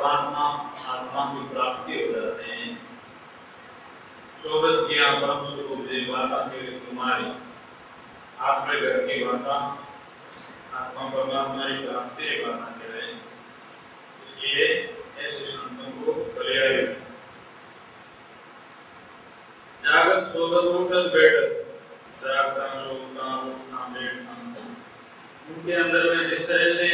परमात्मा आत्मा की प्राप्ति हो जाते हैं। शोभत किया परम स्वरूप जी माता के कुमारी आपने घर की माता आत्मा परमात्मा की प्राप्ति माता के रहे, इसलिए ऐसे संतों को पर्याय जागत शोभत उठत बैठत जागता शोभता उठना बैठना, उनके अंदर में जिस तरह से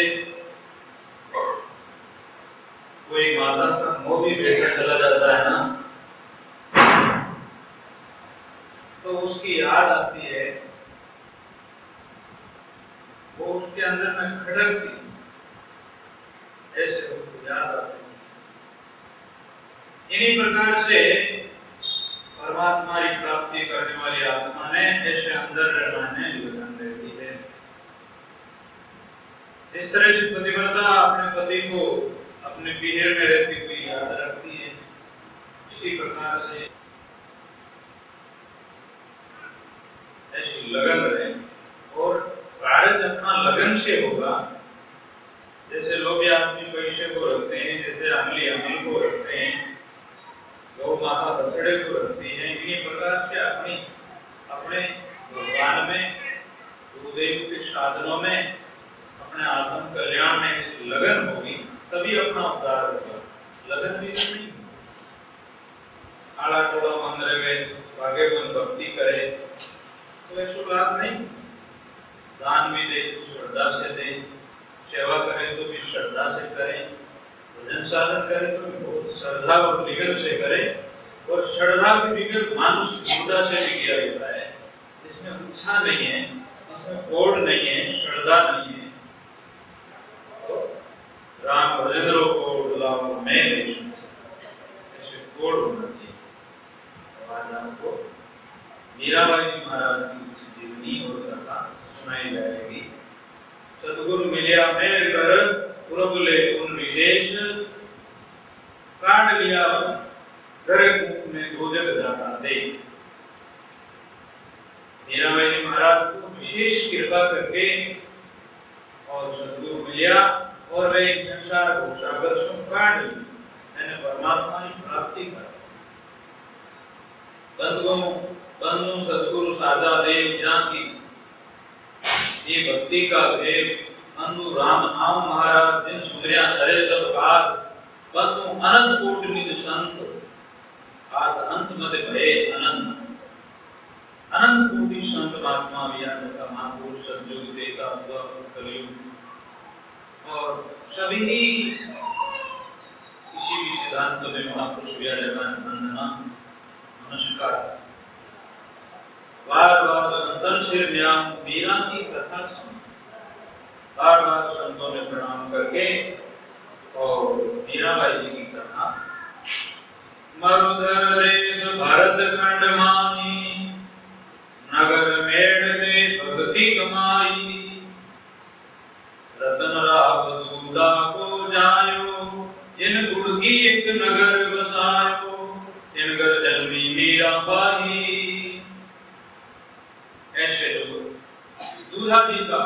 कोई माता का मोह भी बेटा चला जाता है ना, तो उसकी याद आती है, वो उसके अंदर में खटकती, ऐसे उसको याद आती है। इन्हीं प्रकार से परमात्मा की प्राप्ति करने वाली आत्मा ने ऐसे अंदर रहने योगदान देती है। इस तरह से पतिव्रता अपने पति को अपने पीहर में रहती हुई याद रखती है। इसी प्रकार से ऐसी लगन रहे और कार्य अपना लगन से होगा। जैसे लोग आदमी पैसे को रखते हैं, जैसे अमली अमल को रखते हैं, गौ माता बछड़े को रखती है, इन्हीं प्रकार से अपनी अपने भगवान में गुरुदेव के साधनों में अपने आत्म कल्याण में लगन होगी, तभी अपना उद्धार होगा। लगन भी नहीं, आला टोला मंदिर में भागे मन भक्ति करे तो ऐसा लाभ नहीं। दान भी दे तो श्रद्धा से दे, सेवा करे तो भी श्रद्धा से करे, भजन साधन करे तो भी बहुत श्रद्धा और निगल से करे, और श्रद्धा की निगल मानुष श्रद्धा से भी किया जाता है। इसमें उत्साह नहीं है, इसमें कोड नहीं है, श्रद्धा नहीं है। तो राम भजन रो कोड लाओ मैं ऐसे कोड होना चाहिए। आज आपको मीराबाई जी महाराज की जीवनी और कथा सुनाई जाएगी। सदगुरु मिलिया मेरे कर पुरब ले उन विशेष काट लिया घर में भोजन जाता दे। मीराबाई जी महाराज को विशेष कृपा करके और सदगुरु मिलिया और वे संसार को सागर से काट ली, मैंने परमात्मा की प्राप्ति कर। बंधु सदगुरु साजा देव ज्ञान की ये भक्ति का देव बंधु राम नाम महाराज जिन सुमरिया सरे सब काल बंधु अनंत कोटि निज संत आद अंत मद भय अनंत अनंत कोटि संत महात्मा व्यास का महापुरुष सतयुग देता हुआ कलयुग और सभी इसी सिद्धांत में महापुरुष विराजमान वंदना नमस्कार। बार बार संतन सिर न्याम मीरा की कथा सुन, बार बार संतों ने प्रणाम करके और मीराबाई जी की कथा। मरुधर देश भरत खंड माही नगर मेढ़ दे भक्ति कमाई, रतन राव दूधा को जायो जिन गुण की एक नगर बसायो, इनगर जन्मी मीराबाई। ऐसे दूधा जी का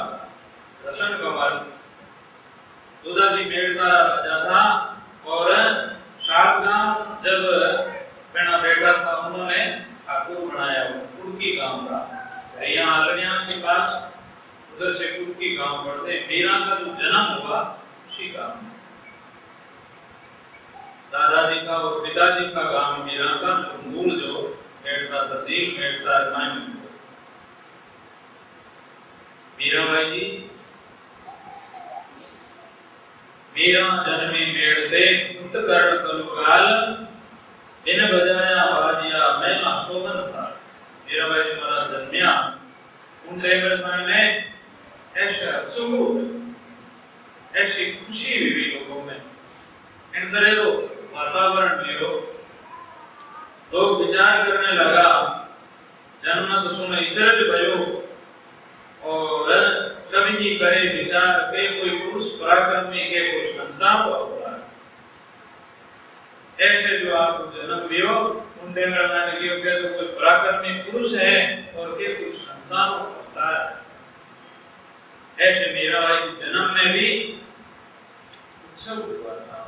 रतन कमल, दूधा जी मेढ़ का राजा था और शाहजहां जब पहना बेटा था उन्होंने ठाकुर बनाया। कुर्की गांव का यहाँ अलनिया के पास, उधर से कुर्की गांव पड़ते। मीरा का जो जन्म हुआ उसी गांव में, दादाजी का और पिताजी का गांव मीरा का मूल जो मेढ़ता तहसील मेढ़ता रामायण। मीराबाई जी मीरा जन्मी मेढ़ते उत्कर्ण कलुकाल इन बजाया बाजिया मैला शोभन था। मीराबाई जी महाराज जन्मिया उन समय में ऐसा सुख ऐसी खुशी हुई लोगों में, इन तरह वातावरण में लोग विचार करने लगा जन्म तो सुन ईश्वर भयो और कवि जी करे विचार के कोई पुरुष पराक्रमी के कोई संतान होगा। ऐसे जो आप जन्म लियो उन देवराना ने लियो के तो कोई पराक्रमी पुरुष है और के कोई संतान होता है। ऐसे मीराबाई के जन्म में भी उत्सव हुआ था।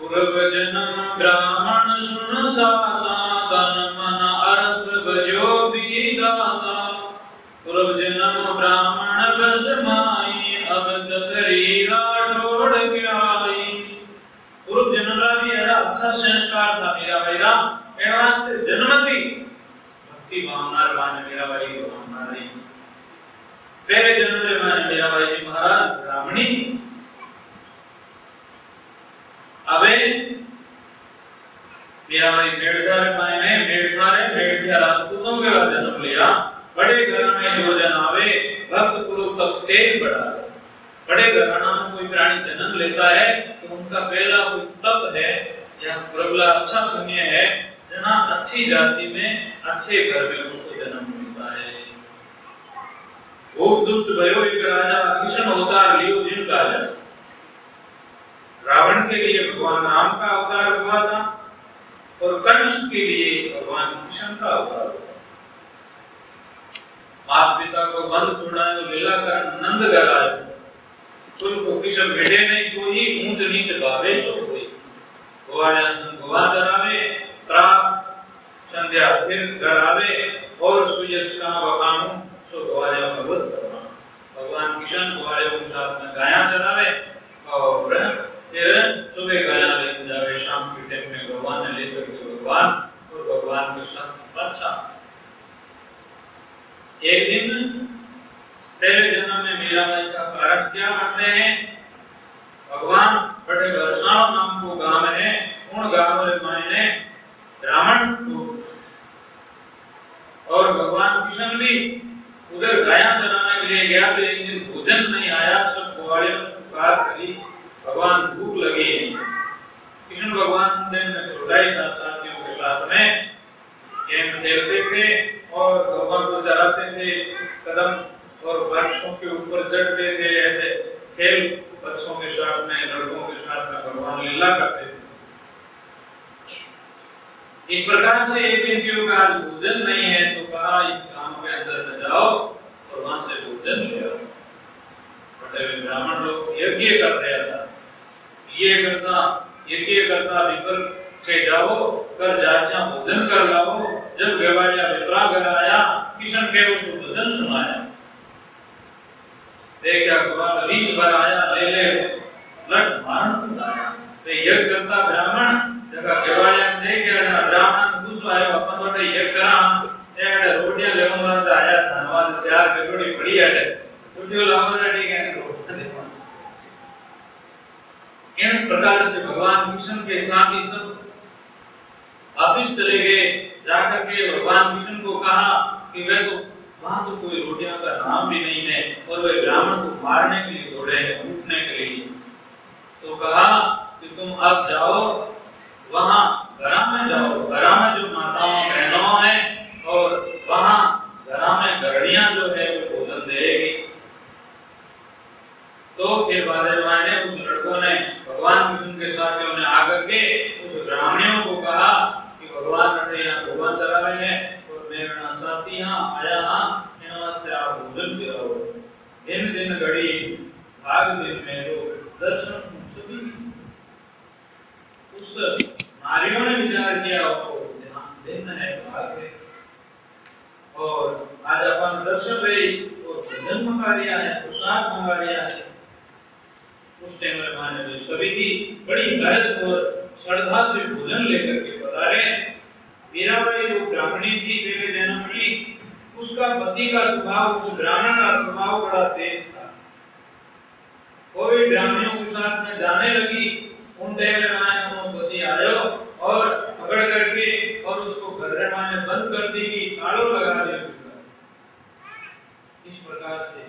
पूर्व जन्म ब्राह्मण सुन साता, तन मन अर्थ भजो विधाता। पूर्व जन्म ब्राह्मण बस माई, अब तकरीरा छोड़ के आई। पूर्व जन्म रा भी एड़ा अच्छा संस्कार था मेरा भाईरा, एड़ा वास्ते जन्मती भक्ति भावना रवाने मेरा भाई को भावना रही। पहले जन्म में मैंने मेरा भाई जी महाराज ब्राह्मणी, अबे मेरा भाई मेड़घर मायने मेड़घर राजपूतों के बाद जन्म लिया। बड़े घर में जो जन आवे भक्त कुरु तब तेज बढ़ा। बड़े घराना में कोई प्राणी जन्म लेता है तो उनका पहला कोई तप है या प्रबला अच्छा पुण्य है, जना अच्छी जाति में अच्छे घर में उसको जन्म मिलता है। वो दुष्ट भयो एक राजा किशन अवतार लियो जिनका है। रावण के लिए भगवान राम का अवतार हुआ था और कंस के लिए भगवान कृष्ण का अवतार हुआ। माता पिता को बंद छुड़ाए तो लीला का नंद गराए। तुमको किशन भेड़े नहीं कोई, ऊंच नीच भावे सो कोई। गोवाया सन गोवा चरावे, प्रात संध्या फिर घर आवे, और सुयश का बकामू सो गोवाया भगवत करना। भगवान किशन गोवाया के साथ में गाया चरावे और फिर सुबह गाया लेकर जावे, शाम के टाइम में भगवान ने लेकर के भगवान और भगवान के साथ अच्छा। एक दिन पहले जन्म में मीरा बाई का कारण क्या करते हैं, भगवान बड़े घरसाव नाम को गांव है, उन गांव में मायने ब्राह्मण और भगवान कृष्ण भी उधर गाया चराने के लिए गया, लेकिन भोजन नहीं आया। सब ग्वालियर पुकार करी, भगवान भूख लगी। कृष्ण भगवान ने छुड़ाई था साथियों के साथ में, गेम खेलते थे और भगवान को चराते थे, कदम और वृक्षों के ऊपर चढ़ते थे। ऐसे खेल बच्चों के साथ में, लड़कों के साथ में भगवान लीला करते थे। इस प्रकार से एक दिन क्यों कहा भोजन नहीं है तो कहा इस गांव के अंदर में जाओ और वहां से भोजन ले आओ। बड़े ब्राह्मण लोग यज्ञ कर रहे था, यज्ञ करता विपर से जाओ कर जाचा भोजन कर लाओ। जब व्यवाया विप्रा घर आया, किशन के उस भोजन सुनाया। देखा भगवान रीछ भर आया, ले ले लट मारन आया। तो यज्ञ करता ब्राह्मण जगह व्यवाया देख गया ब्राह्मण गुस्सा आया, अपन तो यज्ञ करा एड़े रोटियां लेवन वाला आया, धन्यवाद तैयार कर बड़ी बढ़िया है, रोटियां लावन ठीक है। इन प्रकार से भगवान कृष्ण के साथ ही सब वापिस चले गए। जाकर के भगवान कृष्ण को कहा कि वे तो वहां तो कोई रोटियां का नाम भी नहीं है और वे ब्राह्मण को मारने के लिए दौड़े हैं, लूटने के लिए। तो कहा कि तुम अब जाओ वहां घरा में जाओ, घरा में जो माताओं बहनों हैं और वहां घरा में गड़ियां जो है वो भोजन देगी। तो फिर बाद में उस लड़कों ने भगवान कृष्ण के साथ उन्हें आकर के उस ब्राह्मणियों को कहा कि भगवान ने यहाँ भगवान चला रहे हैं और मेरा साथी यहाँ आया इन वास्ते आप भोजन कराओ। दिन दिन घड़ी भाग दिन में जो दर्शन सभी उस नारियों ने विचार किया दिन है भाग है और आज अपन दर्शन रही और भोजन मंगा लिया है, प्रसाद मंगा लिया है। उस टाइम में मैंने सभी की बड़ी गरज और श्रद्धा से भोजन लेकर के पधारे। मीराबाई जो ब्राह्मणी थी पहले जन्म की, उसका पति का स्वभाव, उस ब्राह्मण का स्वभाव बड़ा तेज था। कोई ब्राह्मणों के साथ में जाने लगी, उन टाइम में पति आयो और पकड़ करके और उसको घर में बंद कर दी, तालों लगा दिया। इस प्रकार से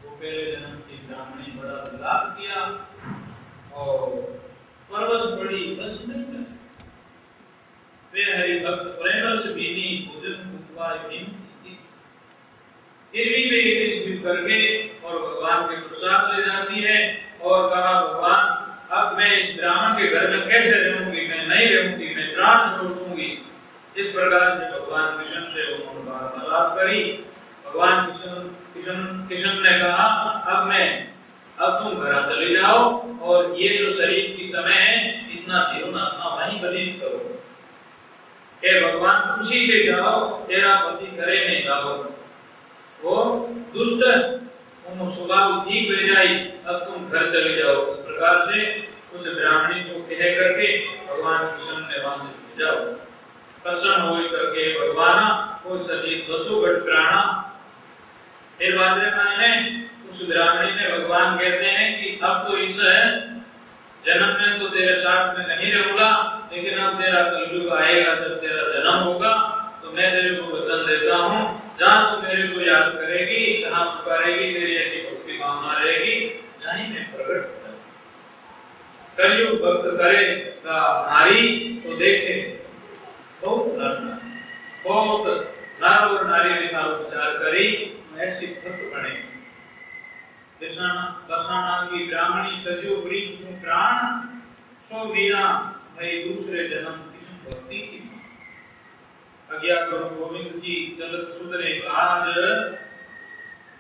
वो पहले जन्म की ब्राह्मणी बड़ा लाभ किया और परवश बड़ी बस नहीं कर। वे हरि भक्त प्रेम से बीनी भोजन उपवास भी फिर भी वे इसे करके और भगवान के प्रसाद ले जाती है और कहा भगवान अब मैं इस ब्राह्मण के घर में कैसे रहूंगी, मैं नहीं रहूंगी, मैं प्राण छोड़ दूंगी। इस प्रकार से भगवान कृष्ण से उन्होंने वार्तालाप करी। भगवान कृष्ण ने कहा अब मैं अब तुम घर चले जाओ और ये जो शरीर की समय है इतना जीवन अपना वहीं व्यतीत करो। हे भगवान खुशी से जाओ, तेरा पति करे नहीं जाओ, वो दुष्ट उन स्वभाव ठीक हो जाए, अब तुम घर चले जाओ। इस प्रकार से उस ब्राह्मणी को कह करके भगवान कृष्ण ने वहां से जाओ। प्रसन्न हो करके भगवान वो शरीर वसुगढ़ प्राणा। फिर बाद में उस ब्राह्मणी ने भगवान कहते हैं कि अब तो इस जन्म में तो तेरे साथ में नहीं रहूंगा, लेकिन अब तेरा कलयुग आएगा, जब तेरा जन्म होगा तो मैं तेरे को वचन देता हूँ, जहाँ तू मेरे को याद करेगी, जहाँ पुकारेगी, तेरी ऐसी भक्ति भावना रहेगी, जहीं मैं प्रकट हो जाऊंगा। कलयुग भक्त करेगा नारी तो देखे बहुत नर और नारी का उपचार करी, ऐसी भक्त बने। दशाना की ब्राह्मणी तजो वृक्ष में प्राण, सो वीरा भई दूसरे जन्म कृष्ण भक्ति की। अज्ञात गुरु गोविंद जी चलत सुधरे आज,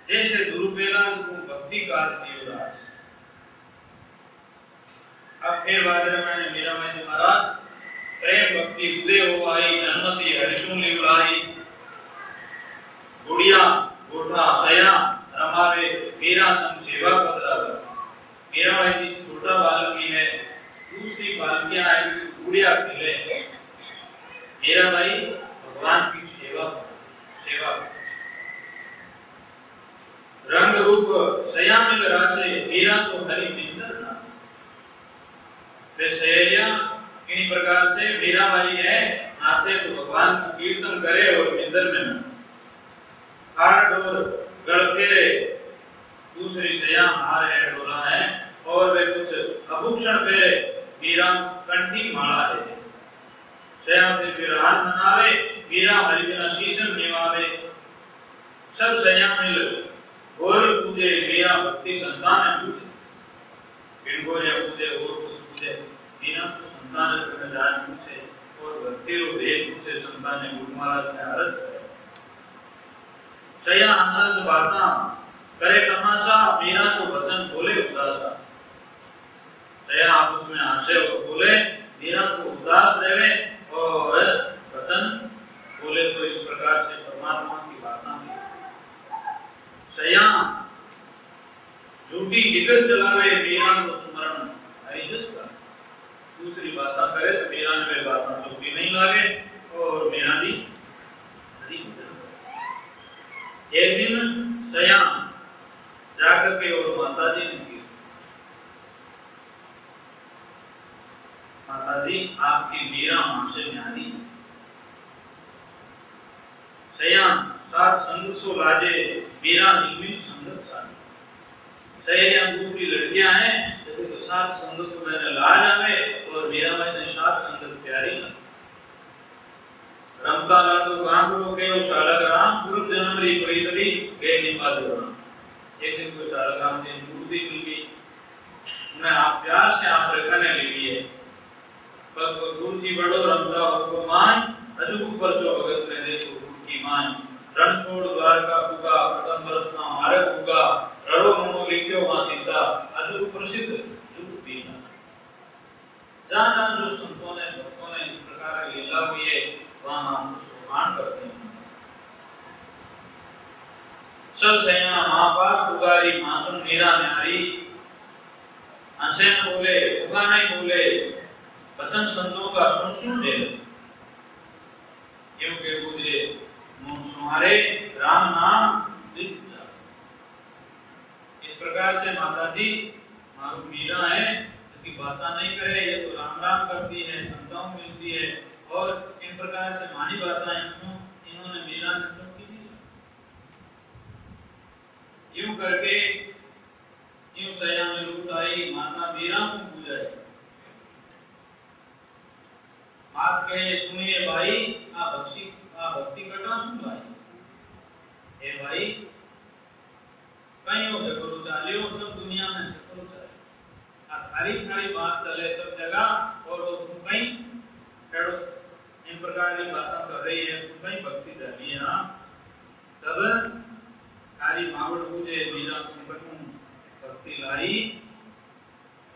जैसे दुरुपेला तुम भक्ति काज देवराज। अब फिर बाद में मेरा मैं महाराज प्रेम भक्ति उदय हो आई, जन्मति हरिशु लिवलाई। गुड़िया गोठा सया हमारे मेरा संग सेवा पदरा। मेरा भाई छोटा बालकी है, दूसरी बालकियां है गुड़िया खेले। मेरा भाई भगवान की सेवा रंग रूप सयामिल रासे, मेरा तो हरि निंदन ना। वे सहेलियां किन्हीं प्रकार से मेरा भाई है, नाचे तो भगवान का कीर्तन करे और निंदन में न। डोर गढ़ दूसरी सया हार है डोला है, और वे कुछ अभूषण पे मीरा कंठी माला है। सया से विरान मनावे, मीरा हरि बिना शीशन निवावे। सब सया मिल गोल पूजे, मीरा भक्ति संतान पूजे। बिन गोले पूजे और पूजे, मीरा तो संतान के जान पूछे और भक्ति रूप एक पूछे संतान ने गुरुमाला के आरत करे। सया हंस बाता करे तमाशा, मीरा तो वचन बोले उदासा। सया आपस में हंसे और बोले, मीरा तो उदास रहे और वचन बोले। तो इस प्रकार से परमात्मा की बातें सया झूठी जिगर चलावे, मीरा को स्मरण हरिजस का। दूसरी बातें करे तो मीरा ने बातें झूठी नहीं लागे और मीरा भी हरि। एक दिन सया जाकर के और माता जी ने की, माता जी आपकी मीरा मां से न्यारी। सया सात संग सो लाजे, मीरा निमित संगत सारी। सहेलियां दूसरी लड़कियां हैं, तो सात संगत को मैंने ला जावे और मीरा मैंने सात संगत प्यारी लगी। रमता लातो कांगरो के शालक राम, पूर्व जन्म री परितरी गए निपाल राम। एक दिन कोई शालक राम ने मूर्ति मिल गई, उन्हें आप प्यार से आप रखने लगी है। पग कुर्सी बड़ो रमता को मान, अजू ऊपर जो भगत में दे तो की मान। रण छोड़ द्वारका पुगा, प्रथम बरसना मारे पुगा। रड़ो मनो लिख्यो वहां सीता, अजू प्रसिद्ध जुग दीना। जहाँ जो संतों ने भक्तों ने इस प्रकार की लीला हुई है, वहां हम उसको मान करते हैं। सब सैया महापास पुगारी, मासूम मीरा न्यारी। हंसे न बोले, उगा नहीं बोले, वचन संतों का सुन ले। क्योंकि मुझे मुंह सुहारे राम नाम दिख जा। इस प्रकार से माता जी मालूम मीरा है, इसकी बातें नहीं करे, ये तो राम राम करती है, संताओं मिलती है। और इन प्रकार से मानी बातें इन्होंने मीरा ने सुन की नहीं। यूं करके यूं सया में रूप आई, माता मीरा को पूजा। बात कहे सुनिए भाई, भक्ति कटा सुन भाई। ए भाई कहीं हो जगरो चाले हो, सब दुनिया में जगरो चाले, खाली बात चले सब जगह, और वो तुम कहीं इन प्रकार की बातें कर रही है, तुम कहीं भक्ति कर रही है ना। तब खाली मावड़ पूजे मीरा तुम भक्ति लाई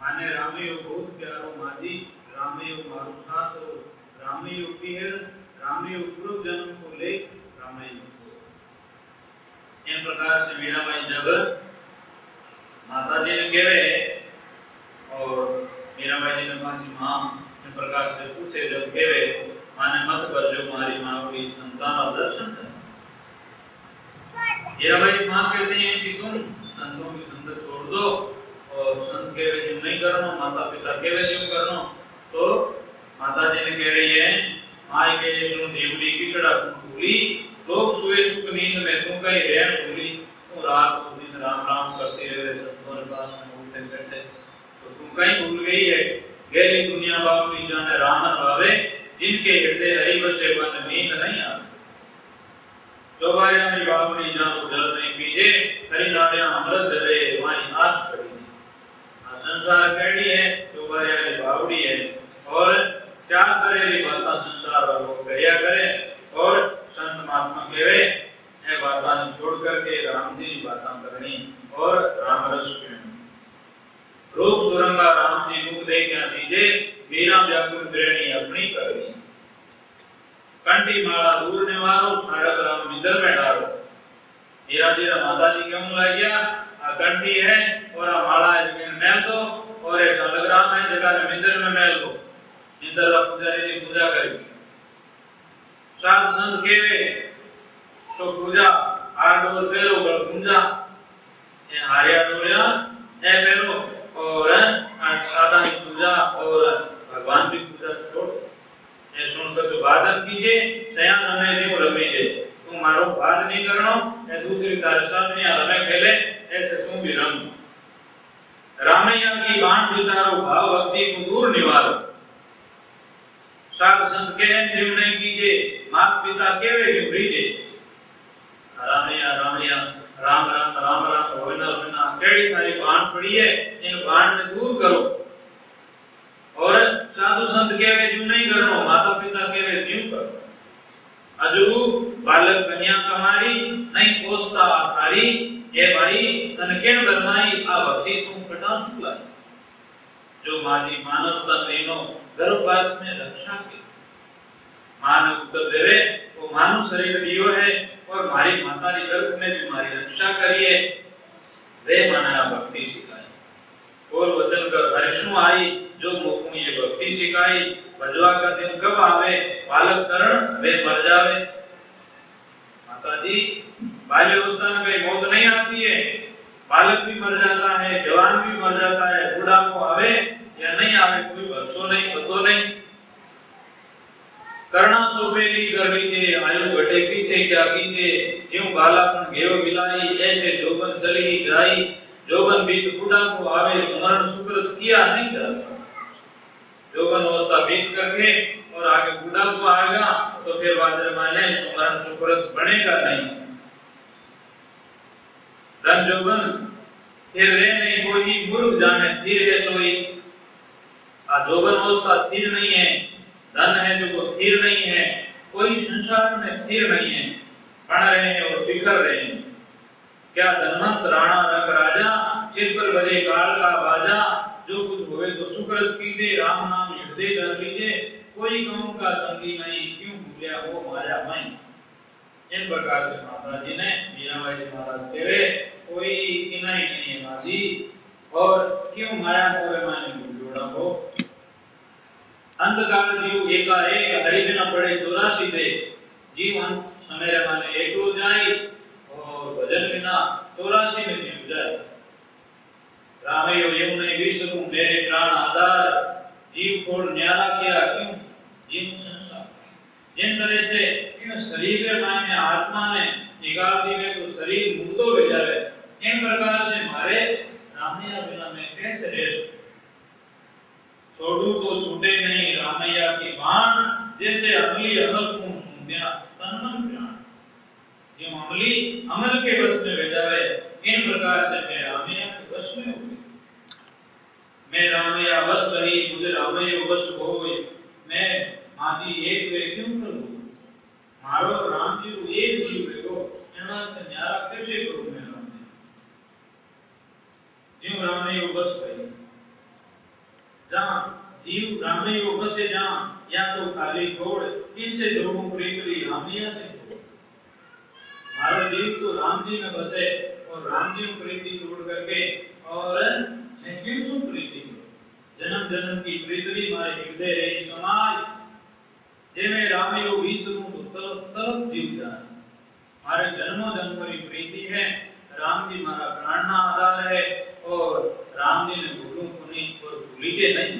माने रामयो बहुत प्यारो माजी रामयो मारू सासरो रामयो पीर रामयो पूर्व जन्म को ले रामयो इन प्रकार से मीराबाई जब माता जी ने कहे और मीराबाई जी ने पांच मां इन प्रकार से पूछे जब कहे माने मत कर जो हमारी मां की संतान और दर्शन है मीराबाई मां कहते हैं कि तुम संतों की संगत छोड़ दो और संत के वे जो नहीं करना माता पिता के वे जो करना तो माता जी ने कह रही है माई के सुन देवली की चढ़ा भूली लोग सुए सुख नींद में तुम कहीं रहन भूली तुम रात को दिन राम राम करते रहे संतों के पास में उठते बैठे तो तुम कहीं भूल गई है गहरी दुनिया बाबी जाने रामन भावे जिनके हृदय रही बसे बन नींद नहीं आती जो बारिया में बाबरी जानो जल नहीं पीजे हरी नाड़ियां अमृत दे वहीं नाश करी संसार कैडी है जो बारिया में बावड़ी है और क्या करे री बाता संसार वालों गया करे और संत महात्मा कहे ये बाता छोड़ करके राम जी बाता करनी और राम रस पीनी रूप सुरंगा राम जी मुख दे क्या दीजे मीरा व्याकुल प्रेणी अपनी करनी कंठी माला दूर निवारो खड़क राम मिदल में डालो धीरा धीरा माता जी क्यों लाई गया कंठी है और माला है मैल दो और एक सलग्राम है जगह में मिदल में मैल दो इंद्र का पुजारी की पूजा करेगी सात संत केवे तो पूजा आठ डोल पेरो बल पूजा ये हारिया डोलिया ए पेरो और सादा की पूजा और भगवान की पूजा छोड़ ये सुनकर जो वादन कीजिए सयान हमें नहीं रमेजे तुम मारो बात नहीं करना ये दूसरी तारसा में हमें खेले ऐसे तुम भी रम रामैया की बाण विचारो भाव भक्ति को दूर निवारो सात संत के जीव नहीं कीजिए माता पिता के वे भीजे रामैया रामैया राम राम राम राम होना होना केड़ी सारी बाण पड़ी है इन बाण ने दूर करो और साधु संत के वे जीव नहीं करनो माता पिता के वे जीव करो अजू बालक कन्या कमारी नहीं पोसता थारी ये भाई तन केन धर्माई आ भक्ति तुम कटा सुला जो माजी मानवता लेनो गर्भवास में रक्षा की मानव उत्तर देवे वो मानव शरीर दियो है और हमारी माता री गर्भ में भी हमारी रक्षा करिए वे माना भक्ति सिखाई और वचन कर हरिष्णु आई जो मुख में ये भक्ति सिखाई भजवा का दिन कब आवे बालक करण वे मर जावे माता जी बाल्यावस्था में कहीं मौत नहीं आती है बालक भी मर जाता है जवान भी मर जाता है बूढ़ा को आवे या नहीं आवे कोई भरोसा नहीं पतो नहीं करना सोपेली गर्वी के आयु घटे पीछे क्या कीजे ज्यों बालापन घेव मिलाई ऐसे जोबन चली जाई जोबन बीत बूढ़ा को आवे स्मरण सुकृत किया नहीं जाता जोबन अवस्था बीत करके और आगे बूढ़ा को आएगा तो फिर वादर माने स्मरण सुकृत बनेगा नहीं धन जोबन फिर रे नहीं कोई मूर्ख जाने स्थिर है सोई जोबन अवस्था स्थिर नहीं है धन है जो वो स्थिर नहीं है कोई संसार में स्थिर नहीं है बन रहे हैं और बिखर रहे हैं क्या धनवंत राणा रख राजा सिर पर बजे काल का बाजा जो कुछ हुए तो सुकृत कीजिए राम नाम हृदय धर लीजिए कोई कौन का संगी नहीं क्यों भूलिया वो माया मई इन प्रकार से माता जी ने मीराबाई जी महाराज कहे कोई किनाई नहीं है माजी और क्यों माया को माने जोड़ा हो अंतकाल जीव एकाएक हरि बिना पड़े 84 दे जीवन समय माने एक हो जाए और भजन बिना 84 में जीव जाए रामे यो यम नहीं विष्णु मेरे प्राण आधार जीव को न्यारा किया क्यों जीव संसार जिन तरह से इन शरीर के माने आत्मा ने निकाल दिए तो शरीर मुक्तो हो जाए इन प्रकार से हमारे रामैया बिना में कैसे रह छोड़ू तो छूटे नहीं रामैया की बाण जैसे अमली अमल को सुनया तन्मन प्राण जो अमली अमल के वश में हो जाए इन प्रकार से मैं रामैया के वश में हो गई मैं रामैया वश रही मुझे रामैया वश हो गई मैं आदि एक वे क्यों करूं मारो राम जी को एक जीव देखो एना से न्यारा कैसे करूं मैं राम जी जो जीव राम में योग बस गए, जहाँ जीव राम में योग बसे, जहाँ या तो खाली छोड़ इनसे जोगों प्रीत ली रामिया से, हमारा जीव तो राम जी में बसे और राम जी में प्रीति जोड़ करके और क्यों प्रीति जन्म जन्म की प्रीति मारे हृदय रही समाज जेमे राम योग ईश्वरों को तलब तलब जीव जान, हमारे जन्मों जन्म की प्रीति है, राम जी हमारा प्राणना आधार है और राम जी ने भूलों को नहीं और भूली के नहीं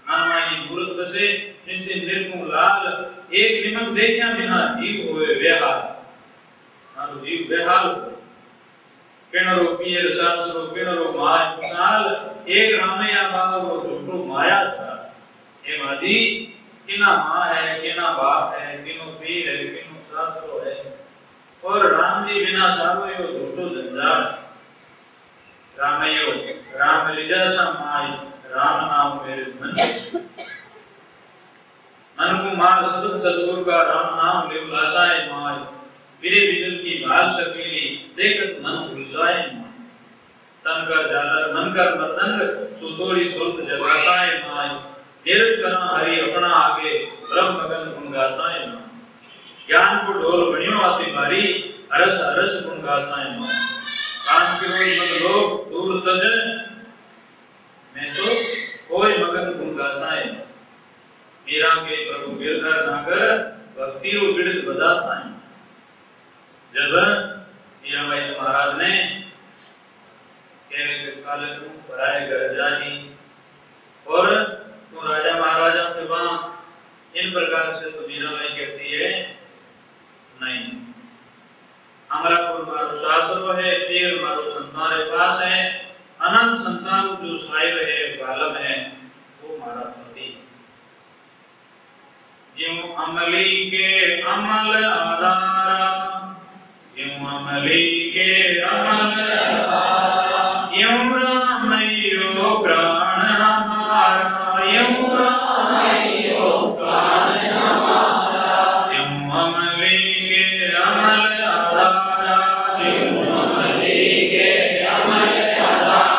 मनमानी मूर्त बसे जिनसे निर्गुण लाल एक निमक देखा बिना जीव हुए बेहाल, मानो जीव बेहाल किणरो पियर सासरो किणरो माय साल एक रामया बाबो झूठो माया था, ये मादी किना माँ है किना बाप है किनो पीर है किनो सासरो है और राम जी बिना सारो यो झूठो जंजाल, रामयो राम लिजा सा माय राम नाम मेरे मन को मार सतत सतगुरु का राम नाम ले उलासाए माय, विरे विजल की भाल सकेली देखत मन घुसाए माय, तन कर जालर मन कर मतंग सुतोड़ी सुल्त जगासाए माय, निरत करा हरि अपना आगे ब्रह्म मगन गुण गासाए माय, ज्ञान को ढोल बनियो आती बारी अरस अरस गुण गासाए माय, कान के रोज मत लोग दूर तज मैं तो कोई मगन गुण गासाए, मीरा के प्रभु गिरधर नागर भक्ति रो बिरद बदासाए, जब मीराबाई महाराज ने कहने के काले तू पराए घर जानी और तू राजा महाराजा के वहां इन प्रकार से तो मीराबाई कहती है नहीं, हमारा को मारो शास्त्र है तीर मारो संतान के पास है, अनंत संतान जो साहिब है बालम है वो हमारा पति, ज्यों अमली के अमल आधारा, ज्यों अमली के अमल आधारा, ज्यों रामयो प्राण हमारा, ज्यों रामयो प्राण हमारा, ज्यों अमली के अमल आधारा, ज्यों अमली के अमल आधारा,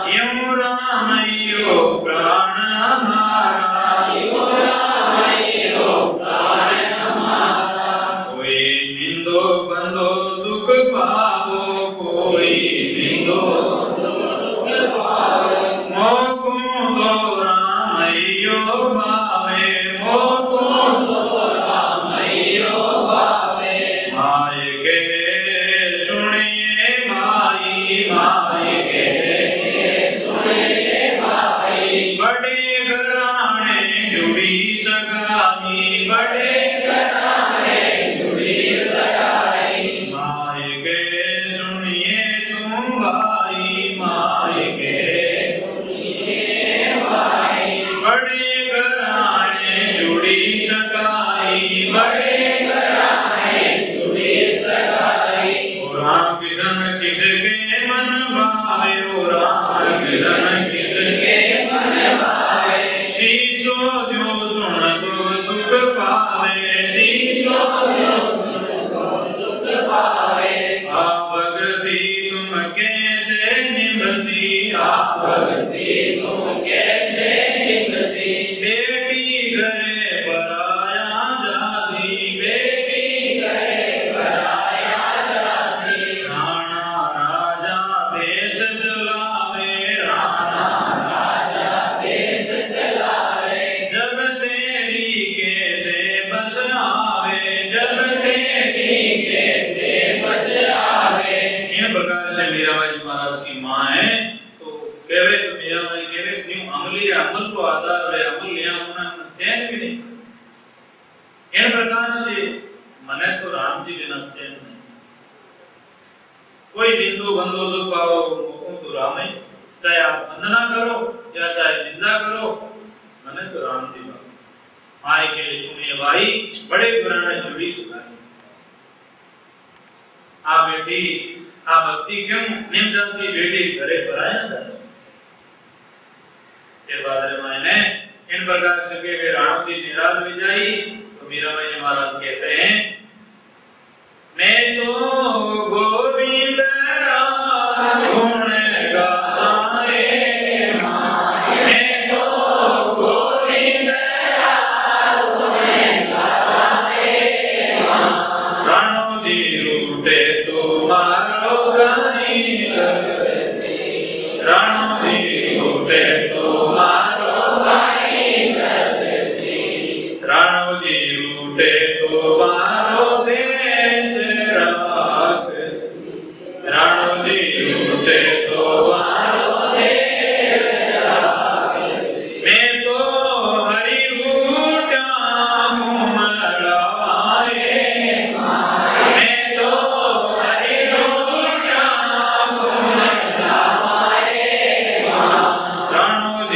ज्यों रामयो प्राण हमारा, ज्यों रामयो प्राण हमारा, कोई निंदो बंदो दुख पावो, कोई निंदो दुख पावो, मोको दो रामयो भावे, मोको दो रामयो भावे, माय के सुनिए माई, माय के सुनिए माई, बड़े घराने जुड़ी सगाई, बड़े घराने जुड़ी सगाई, माय के सुनिए तुम भाई, माय के सुनिए भाई, बड़े घराने जुड़ी सगाई, बड़े घराने जुड़ी सगाई, ओ राम किशन किसके मन भावे, ओ राम किशन किसके मन भावे, शीशो जो सुन तो दुख पावे, शीशो जो सुन तो दुख पावे, आप भक्ति तुम कैसे निभती, आप भक्ति तुम कैसे निभती, बेटी घरे पराया जाती, बेटी घरे पराया जाती, राणा राजा देश चलावे, राणा राजा देश चलावे, जब तेरी कैसे बस आवे, जब तेरी कैसे बस आवे, इन प्रकार से मीराबाई महाराज की माँ है तो कहे तो मीराबाई कहे क्यों अमली अमल को आधार है, अमल लिया होना चैन भी नहीं, इन प्रकार से मने तो राम जी बिना चैन नहीं, कोई बिंदु बंदो दुख पाओ मुकुम तो राम ही, चाहे आप वंदना करो या चाहे निंदा करो, मने तो राम जी बाबू, माय के सुनिए भाई बड़े पुराने जुड़ी सुनाई, आ बेटी आ भक्ति क्यों निमजन की बेटी घरे पराया जाए, फिर बाद मायने इन प्रकार से के राम जी निराल विजयी, तो मीराबाई महाराज कहते हैं मैं तो गोविंद गुण गाता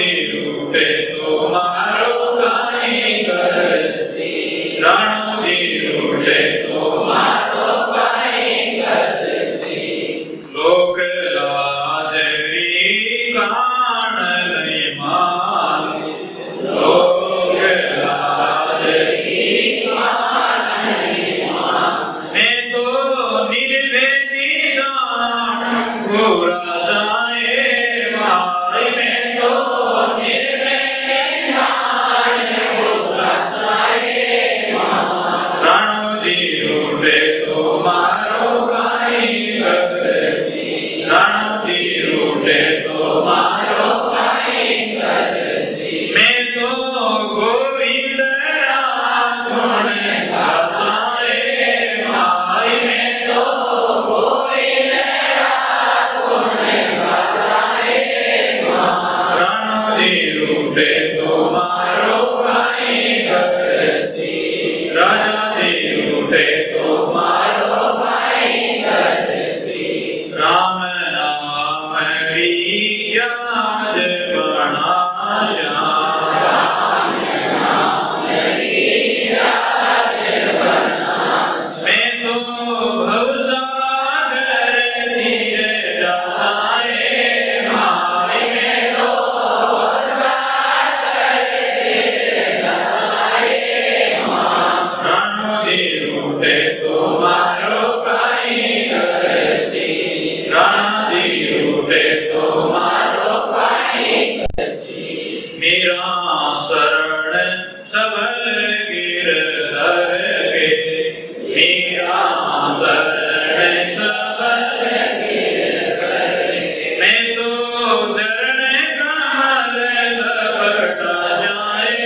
जी रूठे तो मारो काई करसी, राणो जी रूठे तो मारो काई करसी, लोक लाज री कान नहीं मानी, लोक लाज री कान नहीं मानी, मैं तो निर्वेदी जान गोरा जाए माई, मैं तो निर्वेदी जान गोरा जाए माई, राणो जी रूठे तो मारो काई करसी, राणो जी रूठे तो मारो काई करसी, मैं तो गोविंद राम गुण गाए माई, मैं तो गोविंद राम गुण गाए माई, राणो जी रूठे तो मारो काई करसी, राजा जी रूठे तो मारो काई करसी, राम नाम री याद बना श्याम, मैं तो भवसागर तीर जाए माई, मैं तो भवसागर तीर जाए माई, राणो जी रूठे तो मारो काई करसी, राणा जी रूठे तो मारो काई करसी, मेरा शरण सबल गिरधर के, मेरा शरण सबल गिरधर के, मैं तो चरण कमल लपटा जाए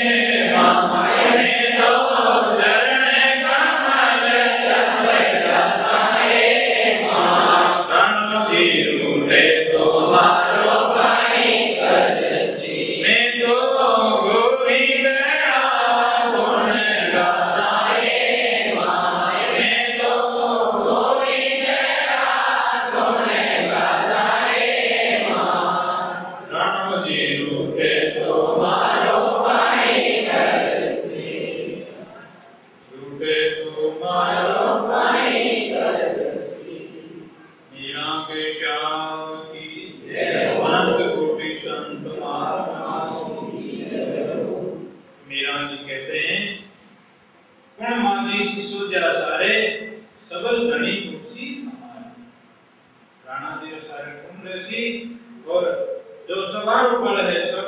माई, मैं तो चरण कमल लपटा जाए माई, राणो जी रूठे तो मारो काई करसी, मैं तो गोविंद राम गुण गाए माई, मैं तो गोविंद राम गुण गाए माई, राणो जी रूठे तो मारो काई करसी, रूठे तो मारो काई करसी, मीरा के श्याम की जय, अनंत कोटि संत महात्माओं की जय। मीरा जी कहते हैं गुण मानी शिशु जरा सारे सबल धनी तुलसी समाए, राणा जी सारे गुण रसी, और जो सवारो बल है सब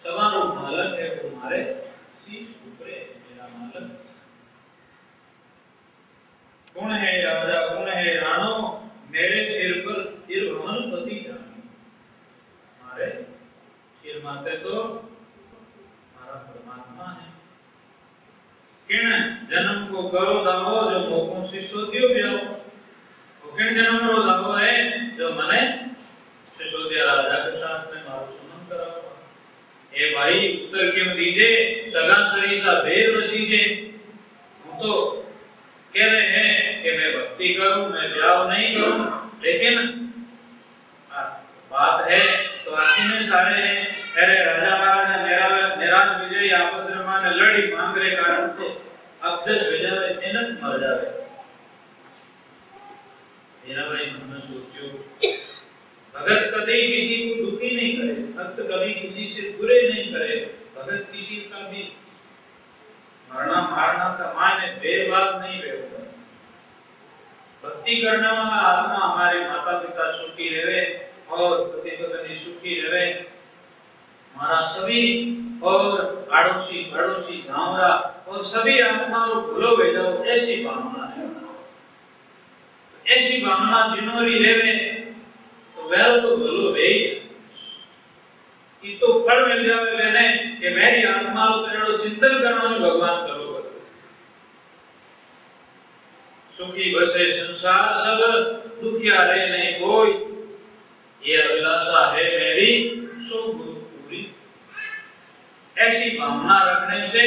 सवारो मालक है वो हमारे शीश ऊपरे मेरा मालक, गुण है राजा गुण है राणो, मेरे सिर पर सिर भवन पति जानो, हमारे सिर माते तो हमारा परमात्मा है, किन जन्म को करो दावो जो मोको सिसोदियो ब्याओ, वो किन जन्म रो दावो है जो मने सिसोदिया राजा के साथ में मारो सुमन कराओ, ए भाई उत्तर क्यों दीजे सगा सरी सा देर रसीजे, हम तो कह रहे हैं कि मैं भक्ति करूं मैं ब्याह नहीं करूं, लेकिन बात है तो आखिर में सारे हैं, अरे राजा महाराज मेरा निराज विजय आपस में माने लड़ी मांग रहे कारण से अब जस विजय मेहनत मर जावे, मेरा भाई मन में सोचो भगत कभी किसी को दुखी नहीं करे, भक्त कभी किसी से बुरे नहीं करे, भगत किसी का भी मरना मारना का मायने भेदभाव नहीं रहेगा, भक्ति करने वाला आत्मा हमारे माता पिता सुखी रहे और पति पत्नी सुखी रहे, हमारा सभी और आड़ोसी पड़ोसी गांवरा और सभी आत्माओं भूलो गए जाओ, ऐसी भावना है, ऐसी भावना जिन्होंने लेवे तो वह तो भूलो गई कि तो फल मिल जावे मैंने कि मेरी आत्मा को चिंतन करना में भगवान करो, सुखी बसे संसार सब दुखिया रहे नहीं कोई, ये अभिलाषा है मेरी सो पूरी, ऐसी भावना रखने से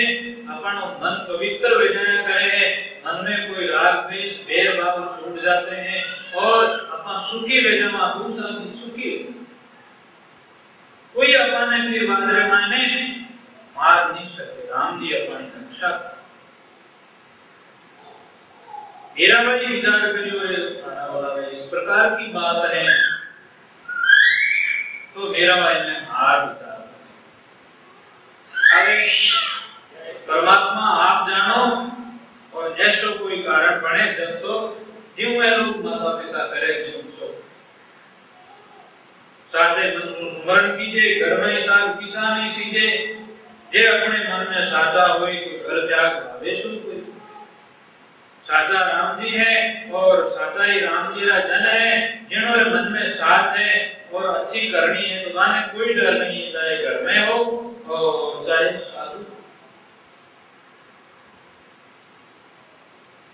अपन मन पवित्र हो जाया करे, मन में कोई राग द्वेष भेदभाव छूट जाते हैं और अपन सुखी रह जाना, दूसरा भी सुखी हो, कोई अपने फिर बादरे माने मार नहीं सके। राम जी अपनी रक्षा। मेरा भाई विचार करियो इस प्रकार की बात है तो मेरा भाई ने हार विचार परमात्मा आप जानो और ऐसा कोई कारण बने जब तो जीव है लोग माता पिता करे जीव सो साचे मन को स्मरण कीजिए घर में साथ किसा नहीं सीधे जे अपने मन में साचा होई तो घर त्याग भावेशु कोई। साचा राम जी है और साचा ही राम जी का जन है जिन्होंने मन में साथ है और अच्छी करनी है तो गाने कोई डर नहीं है चाहे घर में हो और चाहे साधु।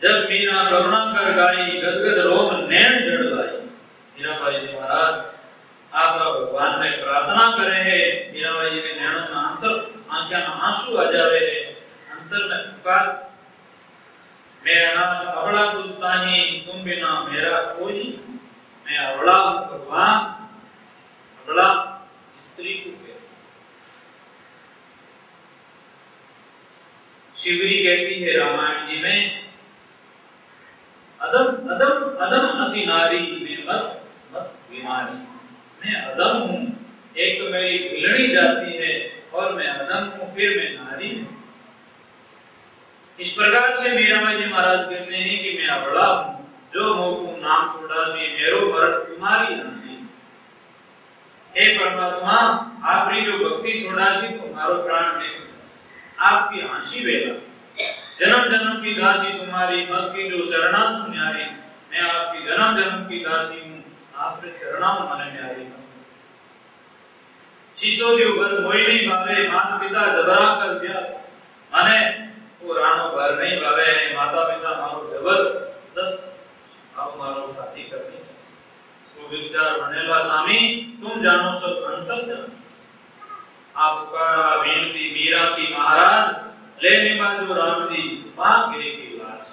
जब मीरा करुणा कर गाई गदगद रोम नैन जड़ लाई। मीरा भाई जी महाराज आप भगवान में प्रार्थना करे है मीरा भाई जी के नैनों में अंतर आंखें में आंसू आ जावे है अंतर में पुकार मैं अनाथ अबला तुलता ही तुम बिना मेरा कोई। मैं अबला भगवान अबला स्त्री को शिवरी कहती है रामायण जी में अदम अदम अदम अति नारी में मत मत बीमारी। मैं अदम हूँ एक तो मेरी भिलड़ी जाती है और मैं अदम हूँ फिर मैं नारी हूँ। इस प्रकार से मीराबाई जी महाराज कहते हैं कि मैं अबला हूँ जो मोकू नाम छोड़ा सी मेरो भरत तुम्हारी हंसी। हे परमात्मा आपरी जो भक्ति छोड़ा सी तो मारो प्राण में आपकी हंसी बेला जन्म जन्म की दासी तुम्हारी मत की जो चरणा सुन्यारी। मैं आपकी जन्म जन्म की दासी हूँ आपके चरणा मन न्यारी। शिशो जो घर मोई नहीं भावे माता पिता जबरा कर दिया माने वो रानो घर नहीं भावे माता पिता मारो जबरदस्त अब मारो शादी करनी तो विचार बनेला स्वामी तुम जानो सब अंतर जानो। आपका बेनती मीरा की महाराज लेने बाजू राम जी मां गिरे की लाश।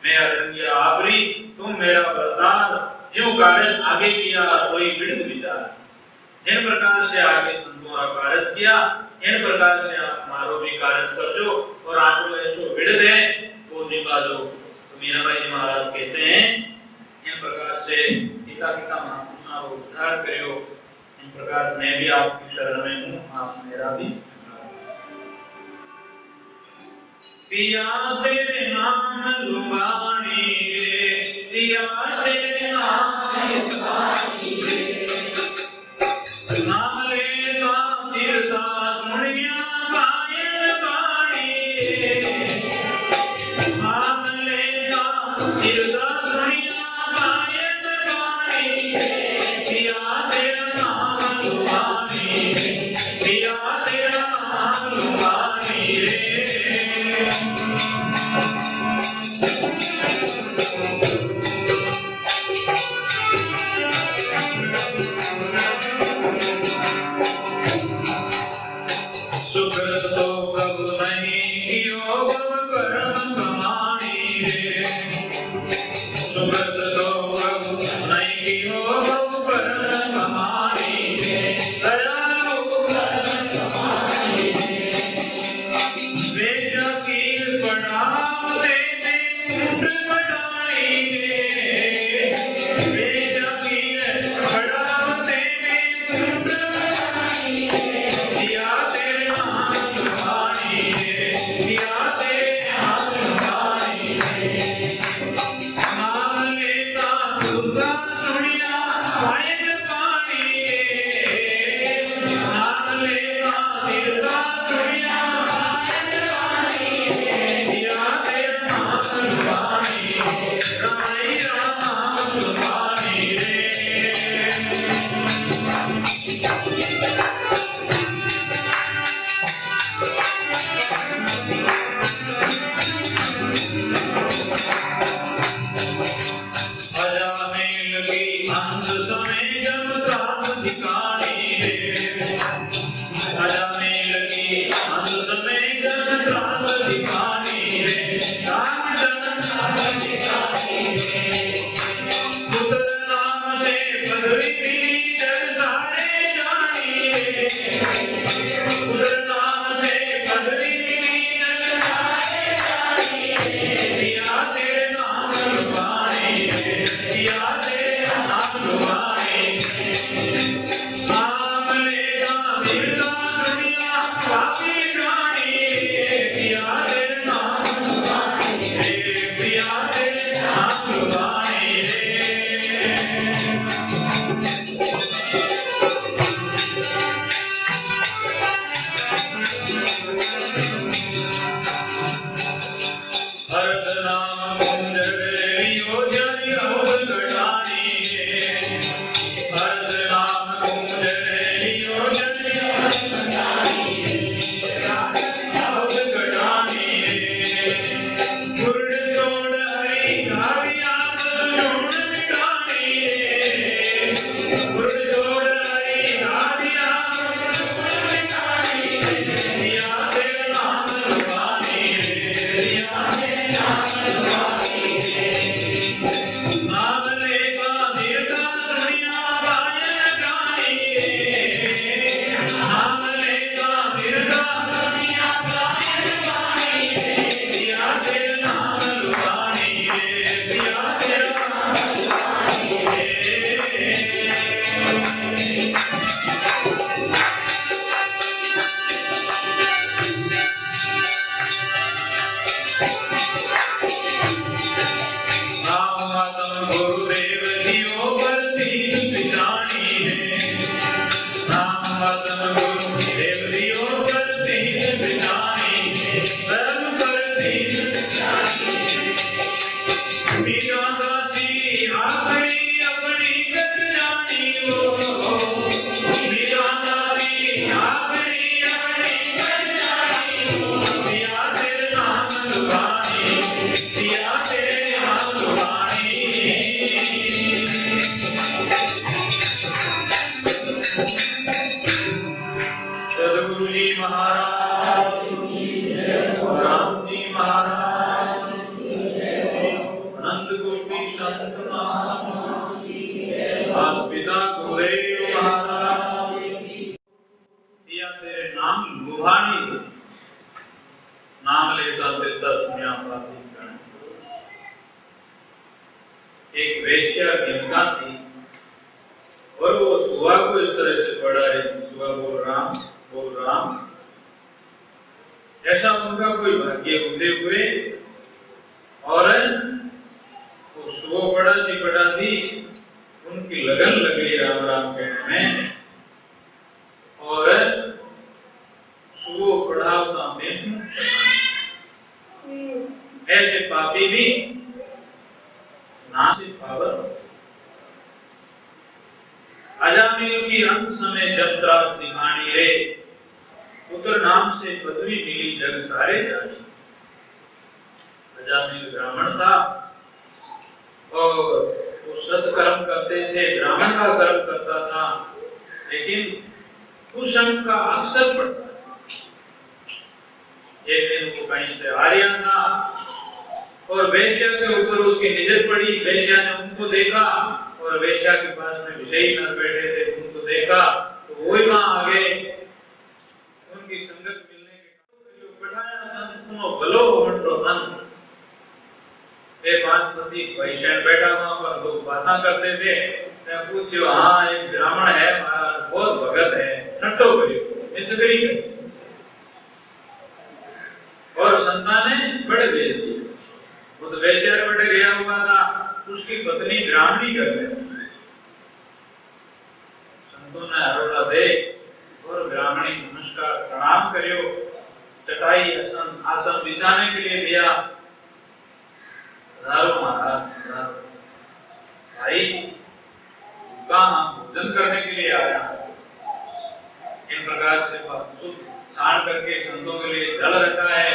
मैं अरंगिया आवरी तुम मेरा वरदान जो कार्य आगे किया सोई बिड़ विचार। जिन प्रकार से आगे संतों कार्य किया इन प्रकार से आप मारो भी कार्य कर जो और आपको ऐसो बिड़ दे वो निभा दो। तो मीराबाई जी महाराज कहते हैं इन प्रकार से पिता पिता महापुरुषों को उद्धार करियो। इन प्रकार मैं भी आपकी शरण में हूँ आप मेरा भी। पिया तेरे नाम लुबानी रे पिया तेरे नाम लुबानी रे नाम लेता चिरता सुनिया पायल पानी रे नाम लेता चिरता सुनिया पायल पानी रे पिया तेरा नाम लुबानी रे पिया तेरा नाम लुबानी रे। एक वेश्या गिनका थी और वो सुहा को इस तरह से पढ़ा है, सुहा बोल राम। ऐसा उनका कोई भाग्य उदय हुए और वो सुहा पढ़ा थी, उनकी लगन लग गई राम राम कहने में और सुहा पढ़ावता में ऐसे पापी भी नाम से पावर। अजामिल की अंत समय जब त्रास दिखानी रे, पुत्र नाम से पदवी मिली जग सारे जानी। अजामिल ब्राह्मण था और वो सत्कर्म करते थे, ब्राह्मण का कर्म करता था, लेकिन कुसंग का अक्सर पड़ता। एक दिन वो कहीं से आ रहा था और वेश्या के ऊपर उसकी नजर पड़ी। वेश्या ने उनको देखा और वेश्या के पास में विषयी नर बैठे थे, उनको देखा तो वही वहां आ गए। उनकी संगत मिलने के बढ़ाया संतो भलो मंडो मन। ये पांच पसी वैश्य बैठा वहां पर लोग बातें करते थे। मैं पूछियो, हाँ एक ब्राह्मण है महाराज, बहुत भगत है, नट्टो करियो मिसगरी कर। और संतान ने बड़े भेज दिए। वो तो वैश्य बैठे गया हुआ था, उसकी पत्नी ब्राह्मणी कर रही। संतों ने आरोड़ा दे और ब्राह्मणी नमस्कार प्रणाम करियो, चटाई आसन बिछाने के लिए दिया। महाराज भाई कहाँ भोजन करने के लिए आया। इन प्रकार से छान करके संतों के लिए जल रखा है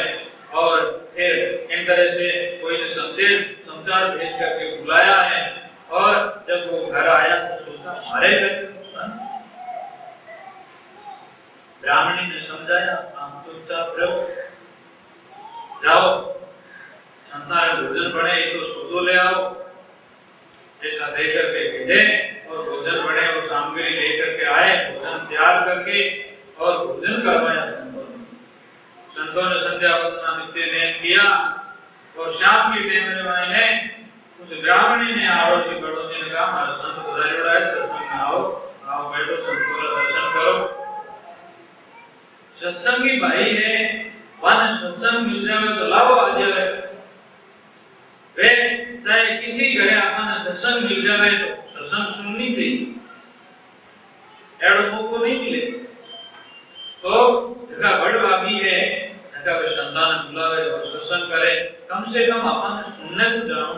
और फिर इन तरह से कोई ने समाचार भेज करके बुलाया है। और जब वो घर आया तो सोचा हमारे घर ब्राह्मणी ने समझाया, आप चुपचाप रहो, जाओ संतान भोजन बने तो सोदो ले आओ। ऐसा देकर के भेजे और भोजन बने और सामग्री लेकर के आए, भोजन तैयार करके और भोजन करवाया। संतों ने संध्या वंदना नित्य नेम किया और शाम की टाइम में उस ब्राह्मणी ने आरोची पड़ोसी ने कहा, हमारा संत पधारेड़ा है, सत्संग में आओ बैठो, संतों का दर्शन करो। सत्संगी भाई है, वन सत्संग मिल जाए तो लाओ आ जाए। वे चाहे किसी घरे आपने सत्संग मिल जाए तो सत्संग सुननी चाहिए, एड़ो मौको नहीं मिले तो जगह बड़ भागी है, जगह वे संतान बुलावे और सत्संग करे, कम से कम अपन सुनने तो जाओ।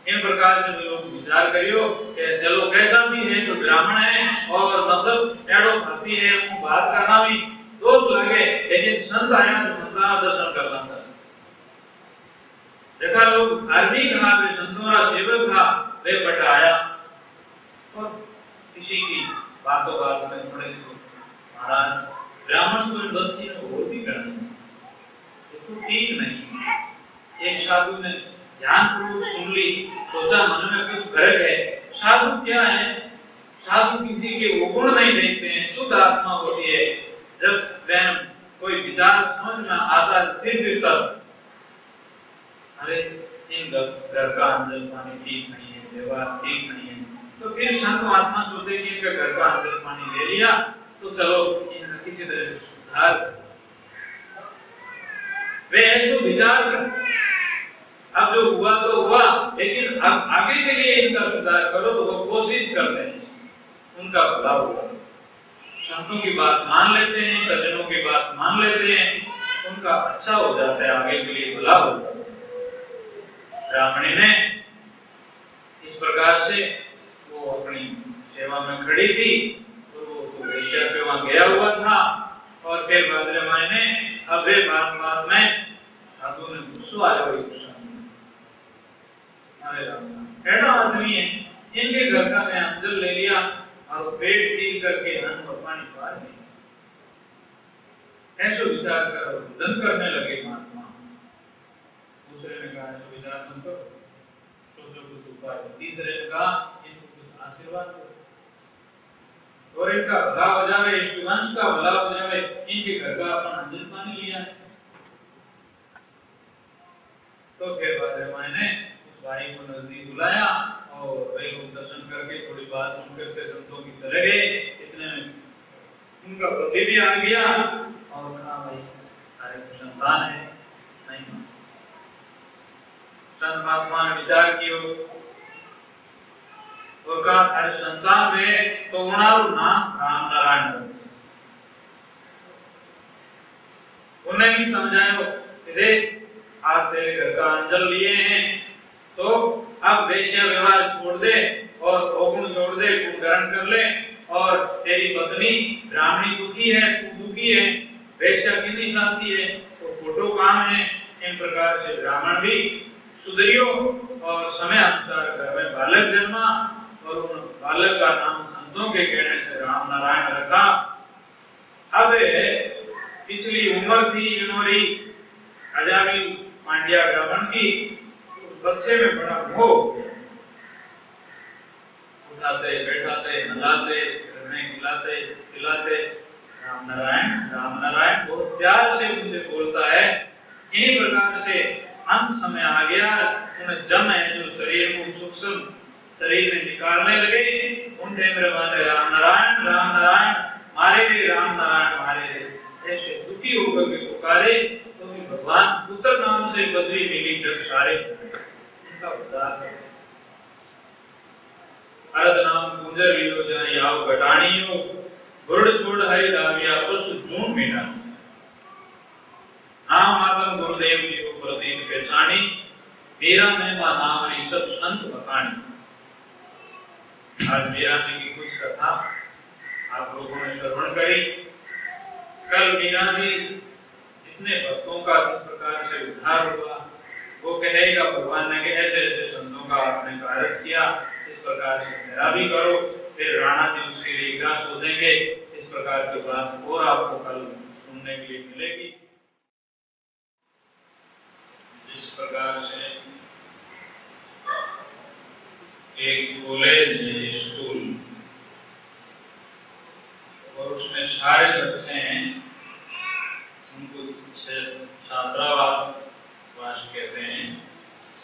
इन प्रकार से लोग विचार करियो कि चलो कैसा भी है तो ब्राह्मण है और मतलब एड़ो भाती है, बात करना भी दोष लगे, लेकिन संत आया तो संता दर्शन करना चाहिए। जगह लोग धार्मिक था, वे संतों का सेवक था, वे बटाया और किसी की बातों बात में थोड़े से महाराज ब्राह्मण को बस्ती में और भी करना तो ठीक नहीं। एक साधु ने ध्यानपूर्वक सुन ली, सोचा मन में कुछ फर्क है। साधु क्या है? साधु किसी के गुण नहीं देखते हैं, शुद्ध आत्मा होती है। जब वह कोई विचार समझ में आता है फिर अरे इन घर का अंदर पानी ठीक नहीं है, व्यवहार ठीक नहीं है, तो फिर संत आत्मा सोचे कि इनका घर का अंदर पानी ले लिया तो चलो इनका किसी तरह से सुधार। वे ऐसे विचार कर, अब जो हुआ तो हुआ, लेकिन अब आगे के लिए इनका सुधार करो तो वो कोशिश करते हैं, उनका भला होगा। संतों की बात मान लेते हैं, सज्जनों की बात मान लेते हैं, उनका अच्छा हो जाता है, आगे के लिए भला होता है। ब्राह्मणी ने इस प्रकार से वो अपनी सेवा में खड़ी थी, और वो वेश्या के वहां गया हुआ था, और फिर भद्रमाई ने अबे बात में साधु ने गुस्सा आया हुई अरे राम आदमी है, इनके घर का मैं अंजल ले लिया और पेट चीर करके अन्न और पानी पार नहीं, ऐसा विचार कर दंड करने लगे महात्मा। दूसरे ने कहा ऐसा विचार मत करो, सोचो कुछ उपाय। तीसरे ने कहा इनको कुछ आशीर्वाद दो और इनका भला हो जावे, इस वंश का भला हो जावे, इनके घर का अपन अंजल पानी लिया है। तो फिर भद्रमाई ने उस भाई को नजदीक बुलाया और वे लोग दर्शन करके थोड़ी बात सुन करके संतों की चले गए। इतने में उनका पति भी आ गया और कहा भाई तारे को संतान है नहीं। संत महात्मा ने विचार किया और कहा तारे संतान में तो उनारू नाम राम नारायण। उन्हें भी समझाया कि आज तेरे घर का अंजल लिए हैं तो अब वेश्या व्यवहार छोड़ दे और अवगुण छोड़ दे, गुण ग्रहण कर ले, और तेरी पत्नी ब्राह्मणी दुखी है, तू दुखी है, वेश्या कितनी शांति है, तो खोटो काम है। इन प्रकार से ब्राह्मण भी सुधरियो और समय अनुसार घर में बालक जन्मा और उन बालक का नाम संतों के कहने से राम नारायण रखा। अब पिछली उम्र थी जनवरी आजादी पांड्या ब्राह्मण की, बच्चे में बड़ा मोह, उठाते बैठाते नहलाते खिलाते खिलाते राम नारायण बहुत प्यार से उनसे बोलता है। इन्हीं प्रकार से अंत समय आ गया, उन्हें जम है जो शरीर को सूक्ष्म शरीर में निकालने लगे, उन टाइम राम नारायण मारे रे, राम नारायण मारे रे, ऐसे दुखी होकर के पुकारे तो भगवान पुत्र नाम से बदली मिली जग सारे उनका उद्धार। अरद नाम कुंजर लियो जहाँ याव घटाणियो, गुरुड़ छोड़ हरि दाविया पशु जून मीना। नाम आत्म गुरुदेव जी को प्रतीक पहचानी, मेरा महिमा नाम री सब संत बखानी। आज मीरा जी की कुछ कथा आप लोगों ने श्रवण करी। कल मीरा जी जितने भक्तों का किस प्रकार से उद्धार हुआ वो कहेगा भगवान ने कि ऐसे ऐसे संतों का आपने कार्य किया, इस प्रकार से मेरा भी करो। फिर राणा जी उसके लिए क्या सोचेंगे, इस प्रकार की बात और आपको कल सुनने के लिए मिलेगी। जिस प्रकार से एक कॉलेज स्कूल और उसमें सारे बच्चे हैं, उनको छात्रावास कहते हैं,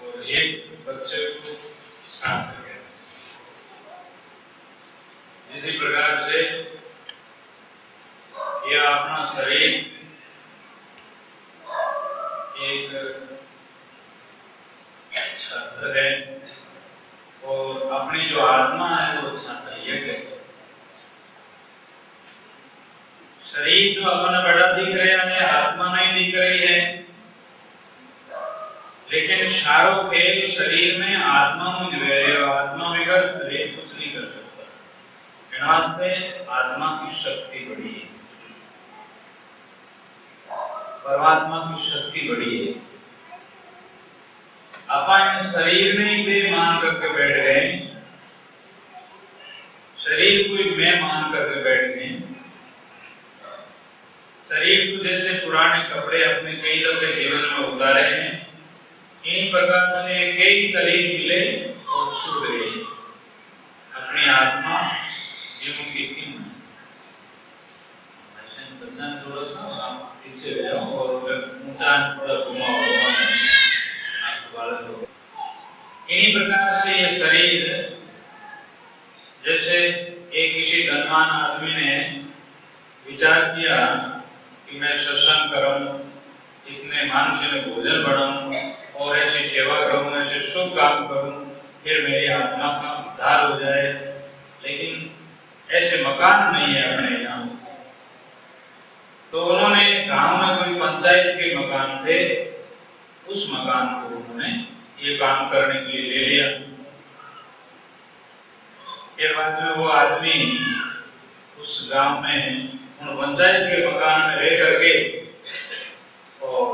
और एक बच्चे को छात्र कहते हैं। इसी प्रकार से यह अपना शरीर एक छात्र है और अपनी जो आत्मा है वो छात्र यज्ञ है। शरीर जो अपना बड़ा दिख रहा है, आत्मा नहीं दिख रही है, लेकिन सारो खेल शरीर में आत्मा में जो है, आत्मा बगैर शरीर कुछ नहीं कर सकता। वास्ते आत्मा की शक्ति बड़ी है, परमात्मा की शक्ति बड़ी है। अपन शरीर में ही मान करके बैठ गए, शरीर को मैं मान करके बैठ गए। शरीर को जैसे पुराने कपड़े अपने कई दफे जीवन में उतारे हैं, इन प्रकार से कई शरीर मिले और छूट गए। अपनी आत्मा जीवन की कीमत थोड़ा सा आप पीछे ले जाओ और ऊंचा थोड़ा घुमाओ। इन्हीं प्रकार से ये शरीर जैसे एक किसी धनवान आदमी ने विचार किया कि मैं सत्संग करूं, इतने मानुष्य में भोजन बनाऊं और ऐसी सेवा करूं, ऐसे शुभ काम करूं, फिर मेरी आत्मा का उद्धार हो जाए। लेकिन ऐसे मकान नहीं है अपने यहाँ, मकान को उन्होंने ये काम करने के लिए ले लिया। फिर बाद में वो आदमी उस गांव में उन पंचायत के मकान में रह करके और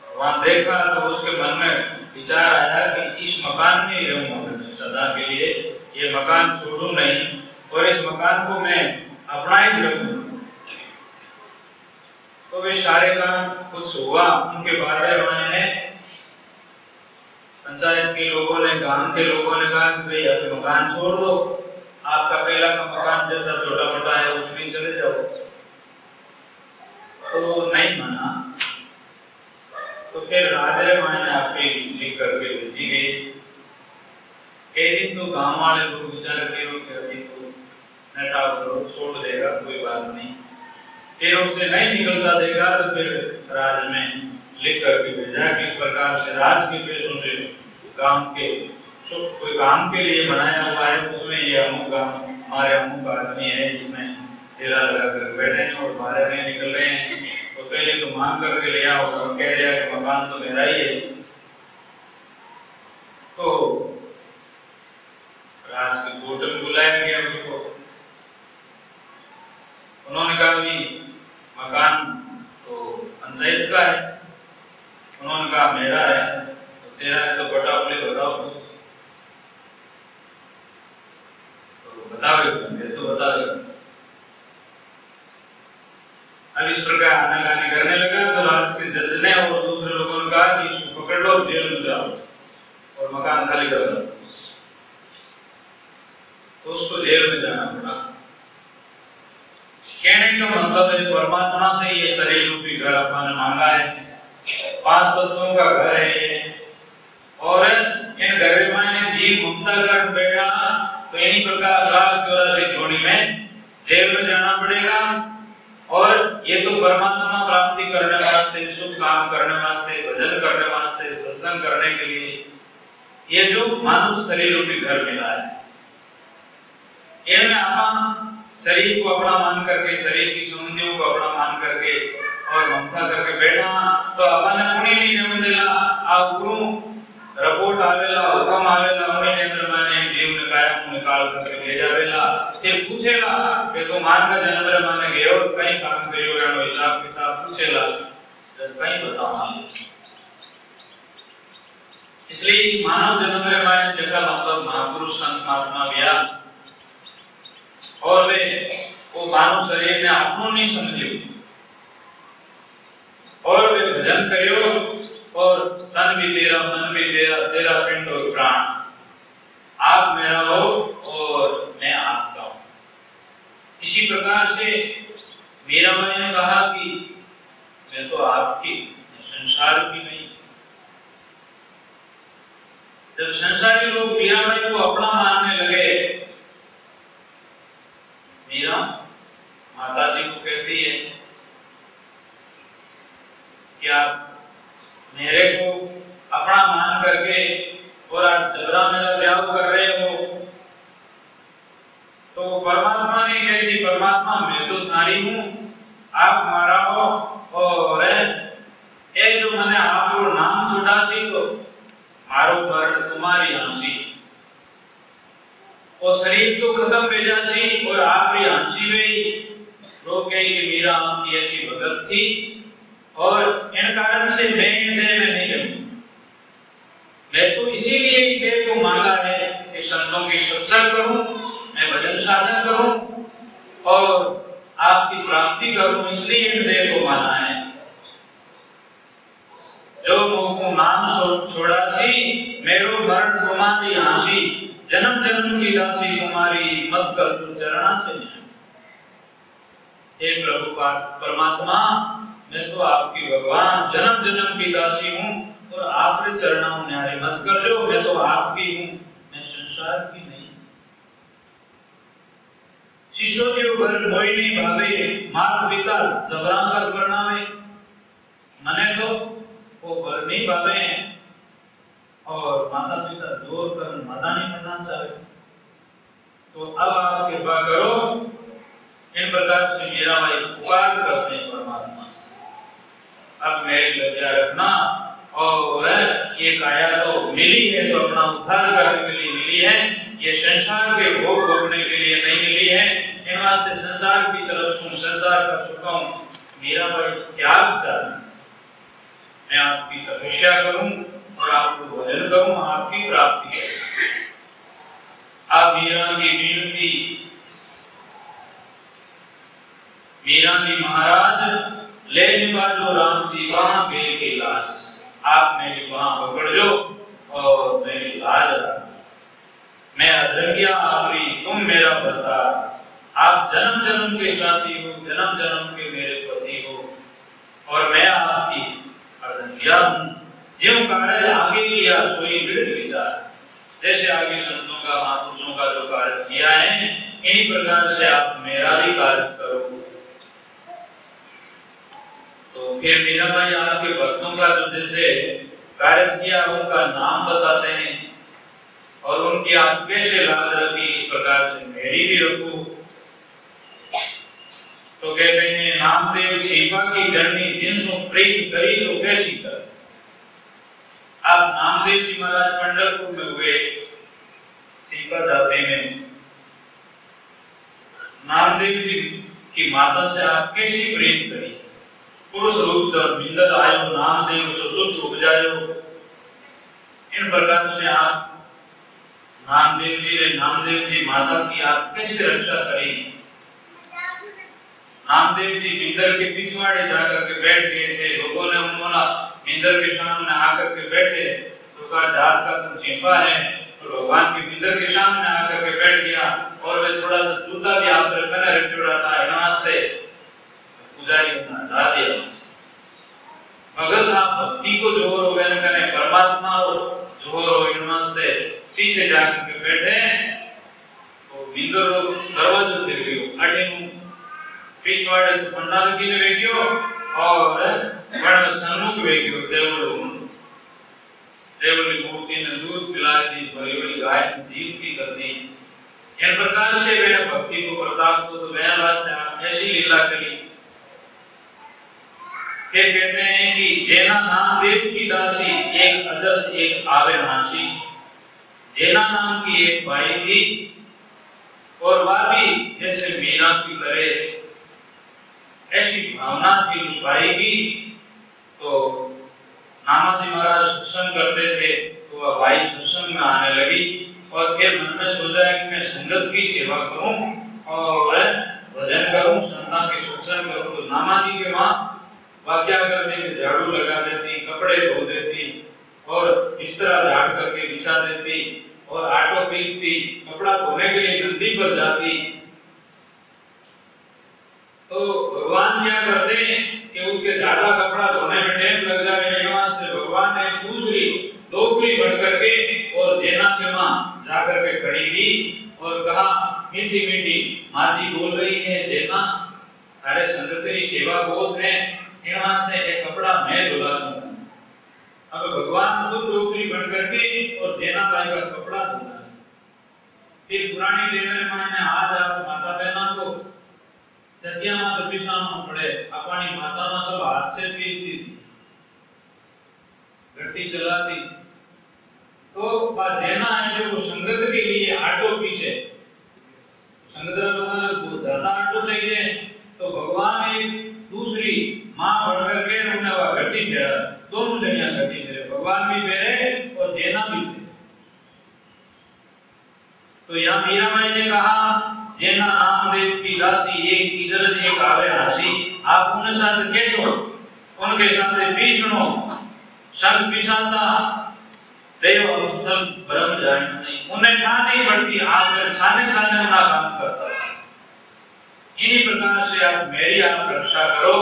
वहां देखा तो उसके मन में विचार आया कि इस मकान में ही रहूंगा सदा के लिए, ये मकान छोड़ू नहीं और इस मकान को मैं अपना ही रखूंगा। तो वे सारे काम कुछ हुआ, उनके बारे में पंचायत के लोगों ने, गांव के लोगों ने कहा कि भाई अब मकान छोड़ दो, आपका पहला का मकान जैसा छोटा मोटा है उसमें चले जाओ। तो नहीं माना। तो फिर राजा ने आपके लिख करके भेजी गई। एक दिन तो गांव वाले लोग विचार करो कि अभी तो नटा करो, छोड़ देगा, कोई बात नहीं। फिर उससे नहीं निकलता देगा तो फिर राज में लिख करके भेजा कि इस प्रकार से राज के पैसों से गांव के कोई काम के लिए बनाया हुआ है, उसमें ये अमुक हमारे अमुक आदमी है, इसमें तेरा लगा कर बैठे हैं और बाहर नहीं निकल रहे हैं। तो पहले तो मांग करके ले आओ, और कह दिया कि मकान तो मेरा ही है। तो राज के कोर्ट में बुलाया गया उसको। उन्होंने कहा कि मकान तो पंचायत का है। उन्होंने कहा मेरा है। तो तेरा है तो बटावले बताओ। तो बताओगे? तो बता दो। अब इस प्रकार आनाकानी करने लगा तो राज के जज ने और दूसरे लोगों ने कहा कि इसको पकड़ लो, जेल में जाओ और मकान खाली कर दो। तो उसको जेल में जाना पड़ा। कहने का मतलब है परमात्मा से ये शरीर रूपी घर अपने मांगा है, 5 तत्वों का घर है ये, और इन घर में जीव मुक्ता कर बैठा तो इन्हीं प्रकार लाख 84 जोड़ी में जेल में जाना पड़ेगा। और ये तो परमात्मा प्राप्ति करने वास्ते, शुभ काम करने वास्ते, भजन करने वास्ते, सत्संग करने के लिए ये जो मानव शरीर रूपी घर मिला है, इनमें अपन शरीर को अपना मान करके, शरीर की संबंधियों को अपना मान करके और ममता करके बैठा तो अपन पुण्य नहीं मिलेगा। आप गुरु रिपोर्ट आवेला, हुक्म आवेला, उन्हें अंदर माने जीव ने कायम निकाल करके ले जावेला। फिर पूछेला कि तुम मान का जन्म रे माने गए और कहीं काम करियो यानो हिसाब किताब पूछेला, जब कहीं बताओ। इसलिए मानव जन्म रे माने जगह मतलब महापुरुष संत महात्मा गया और वे वो मानव शरीर ने अपनों नहीं समझे और वे भजन करियो और तन भी तेरा, मन भी तेरा, तेरा पिंड और प्राण, आप मेरा हो और मैं आपका हूं। इसी प्रकार से मीराबाई ने कहा कि मैं तो आपकी, संसार की नहीं। जब संसारी लोग मीराबाई को अपना मानने लगे, मीरा माता जी को कहती है कि आप मेरे को अपना मान करके और आज झगड़ा मेरा ब्याह कर रहे हो। तो परमात्मा ने कह दी, परमात्मा मैं तो थारी हूं, आप मारा हो और ए जो मैंने आप और नाम छुड़ा सी तो मारो मरण तुम्हारी हंसी, और शरीर तो खत्म भेजा सी और आप भी हंसी में लोग कहे कि मीरा आपकी ऐसी भगत थी और इन कारण से मैं देह में नहीं हूं। मैं तो इसीलिए ही देह को मांगा है कि संतों की सत्संग करूं, मैं भजन साधन करूं और आपकी प्राप्ति करूं, इसलिए इन देह को माना है। जो मोह नाम छोड़ा थी, मेरो मरण तुम्हारी हंसी, जन्म जन्म की दासी तुम्हारी, मत कर तू चरणा से। हे प्रभु परमात्मा, मैं तो आपकी भगवान जन्म जन्म की दासी हूं और आपके चरणों में न्यारे मत कर लो, मैं तो आपकी हूं, मैं संसार की नहीं। शिशु के ऊपर मोहिनी भावे माता पिता जबरान कर बनावे, मने तो वो भर नहीं भावे हैं और माता पिता जोर कर मना नहीं करना चाहे। तो अब आप कृपा करो, इन प्रकार से मीराबाई पुकार करते हैं परमात्मा, अब मेरी लज्जा रखना और ये काया तो मिली है तो अपना उद्धार करने के लिए मिली है, ये संसार के भोग भोगने के लिए नहीं मिली है। इन वास्ते संसार की तरफ हूँ, संसार का चुका हूँ, मेरा भाई त्याग चाहिए। मैं आपकी तपस्या करूं और आपको भजन करूं, आपकी प्राप्ति करूं। आप मीरा की विनती, मीरा जी महाराज ले निकालो राम जी वहां बेल की लाश, आप मेरी वहां पकड़ लो और मेरी लाज रखो। मैं अधर्मिया आपरी, तुम मेरा भरता, आप जन्म जन्म के साथी हो, जन्म जन्म के मेरे पति हो और मैं आपकी अधर्मिया हूं। ज्यों कार्य आगे किया सोई विरत विचार, जैसे आगे संतों का महापुरुषों का जो कार्य किया है इन्हीं प्रकार से आप मेरा भी कार्य करो। तो फिर मीरा भाई आपके भक्तों का जो जैसे कार्य किया उनका नाम बताते हैं और उनकी आप कैसे लाज रखी, इस प्रकार से मेरी भी रखो। तो कहते हैं नामदेव शिवा की जननी जिनसो प्रीत करी तो कैसी कर। आप नामदेव जी महाराज पंढरपुर में हुए, शिवा जाते में नामदेव जी की माता से आप कैसी प्रेम करी। पुरुष रूप धर बिंदर आयो, नामदेव सुसुत उपजायो। इन प्रकार से आप नामदेव जी माता की आप कैसे रक्षा करी। नामदेव जी बिंदर के पिछवाड़े जाकर के बैठ गए थे, लोगों ने उन्होंने बिंदर के सामने आकर के बैठे तो कहा जात का तुम छिपा है, तो भगवान के बिंदर के सामने आकर के बैठ गया और वे थोड़ा सा जूता भी आप पर कने रख रहा था। नमस्ते पुजारी ने हटा दिया। भगत आप भक्ति को जोर हो गए कने परमात्मा और जोर हो नमस्ते पीछे जाकर के बैठे तो बिंदर दरवाजे से गयो अटेनु पिछवाड़े पंडाल की ने गयो और वण सन्मुख गयो। देवली मूर्ति ने दूध पिला दी, बड़ी गाय जीव की कर दी। इन प्रकार से वे भक्ति को प्रताप को तो वह वास्ते आप ऐसी लीला करी। फिर कहते हैं कि जेना नाम देव की दासी, एक अजल एक आवे नासी। जेना नाम की एक बाई थी और वह भी जैसे मीरा की करे ऐसी भावना थी उस बाई की। तो नामाजी महाराज सत्संग करते थे तो वह बाई सत्संग में आने लगी और फिर मन में सोचा कि मैं संगत की सेवा करूं और भजन करूं, संता के सत्संग करूं। तो नामाजी के वहां वह क्या करती थी, झाड़ू लगा देती, कपड़े धो देती और बिस्तर झाड़ करके बिछा देती और आटो पीसती, कपड़ा धोने के लिए नदी पर जाती। तो भगवान क्या करते हैं कि उसके ज्यादा कपड़ा धोने में टाइम लग जाए, से भगवान ने दूसरी डोकरी भर करके और जेना के मां जाकर के खड़ी की और कहा मीठी मीठी माजी बोल रही है, जेना अरे संगत तेरी सेवा बहुत है, यहाँ से एक कपड़ा मैं धुला दूंगा। अब भगवान खुद डोकरी बन करके और जेना बाई का कपड़ा धुला। फिर पुरानी देवने मां ने आज आप माता बहना को सतिया मां तो पिछाना पड़े, अपनी माता मां सब हाथ से पीसती थी, गट्टी चलाती। तो जेना है जो संगत के लिए आटो पीसे, संगत लोगों ने बहुत ज्यादा आटो चाहिए तो भगवान एक दूसरी मां बन करके उन्हें वह गट्टी फेरा, दोनों जनिया गट्टी फेरे, भगवान भी फेरे और जेना भी फेरे। तो यहाँ मीरा माई ने कहा जेना नामदेव की दासी, एक इजरत एक आवे हासी। आप उनके साथ कैसो, उनके साथ बीसणो संग पिसाता देव अवसर ब्रह्म जान नहीं, उन्हें नहीं पड़ती, आप छाने छाने उनका काम करता था। इन्हीं प्रकार से आप मेरी आप रक्षा करो।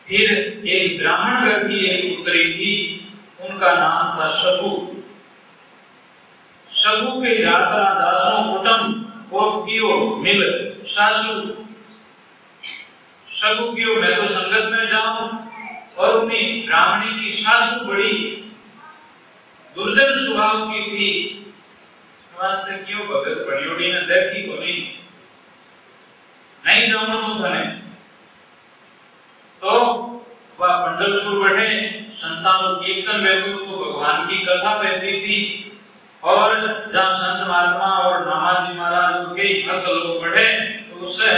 फिर एक ब्राह्मण घर की एक पुत्री थी, उनका नाम था शबु। शबु के यात्रा दासों कुटुंब कोकियो मिल सासु। शबु कियो मैं तो संगत में जाऊं और अपनी ब्राह्मणी की सासु बड़ी दुर्जन स्वभाव की थी। वास्ते क्यों भगत परियोड़ी ने देखी को नहीं जाऊंगा तो बने। तो वह पंढरपुर बैठे संतान कीर्तन रहते तो भगवान की कथा रहती थी, और जहाँ संत महात्मा और नामाजी महाराज के भक्त लोग पढ़े तो उससे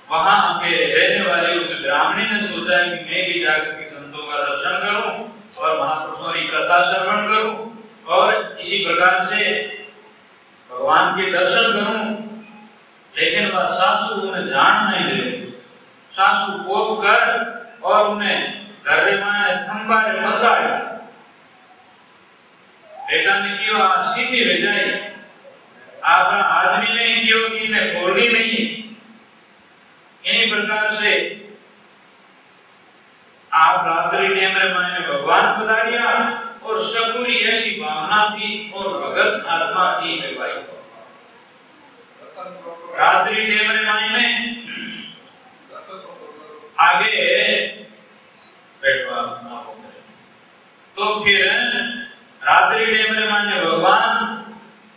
वहां के रहने वाले उस ब्राह्मणी ने सोचा कि मैं भी जाकर के संतों का दर्शन करूं और महापुरुषों की कथा श्रवण करूं और इसी प्रकार से भगवान के दर्शन करूं। लेकिन वह सासू उन्हें जान नहीं दे। सासू कोप कर और उन्हें घर में थंबा रे मगाया। बेटा ने क्यों सीधी ले जाए, आप आदमी ने क्यों कि ने बोलनी नहीं। इन्हीं प्रकार से आप रात्रि टेमरे मायने भगवान पधारिया और शकुनी ऐसी भावना थी और भगत आत्मा थी मेरे भाई। रात्रि टेमरे मायने आगे बैठवा तो फिर रात्रि टेमरे मायने भगवान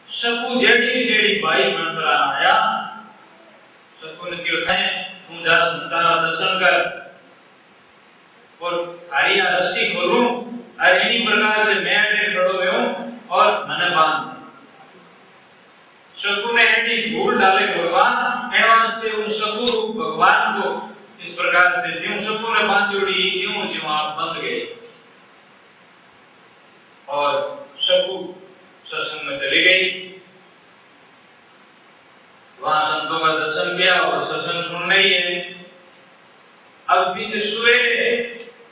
शकु जेडी जेडी भाई मंत्रा आया। शकु ने क्यों कहे तू जा संताना दर्शन कर और थारी रस्सी खोलूं और इन्हीं प्रकार से मैं अटे खड़ो हूं और मने बांध। शकु ने ऐसी भूल डाले भगवान एवांस्ते उन शकु रूप भगवान को इस प्रकार से ज्यों शकु ने बांध जोड़ी ज्यों ज्यों आप बंध गए और शकु सत्संग में चली गई। वहां संतों का दर्शन किया और सत्संग सुन रही है। अब पीछे सुए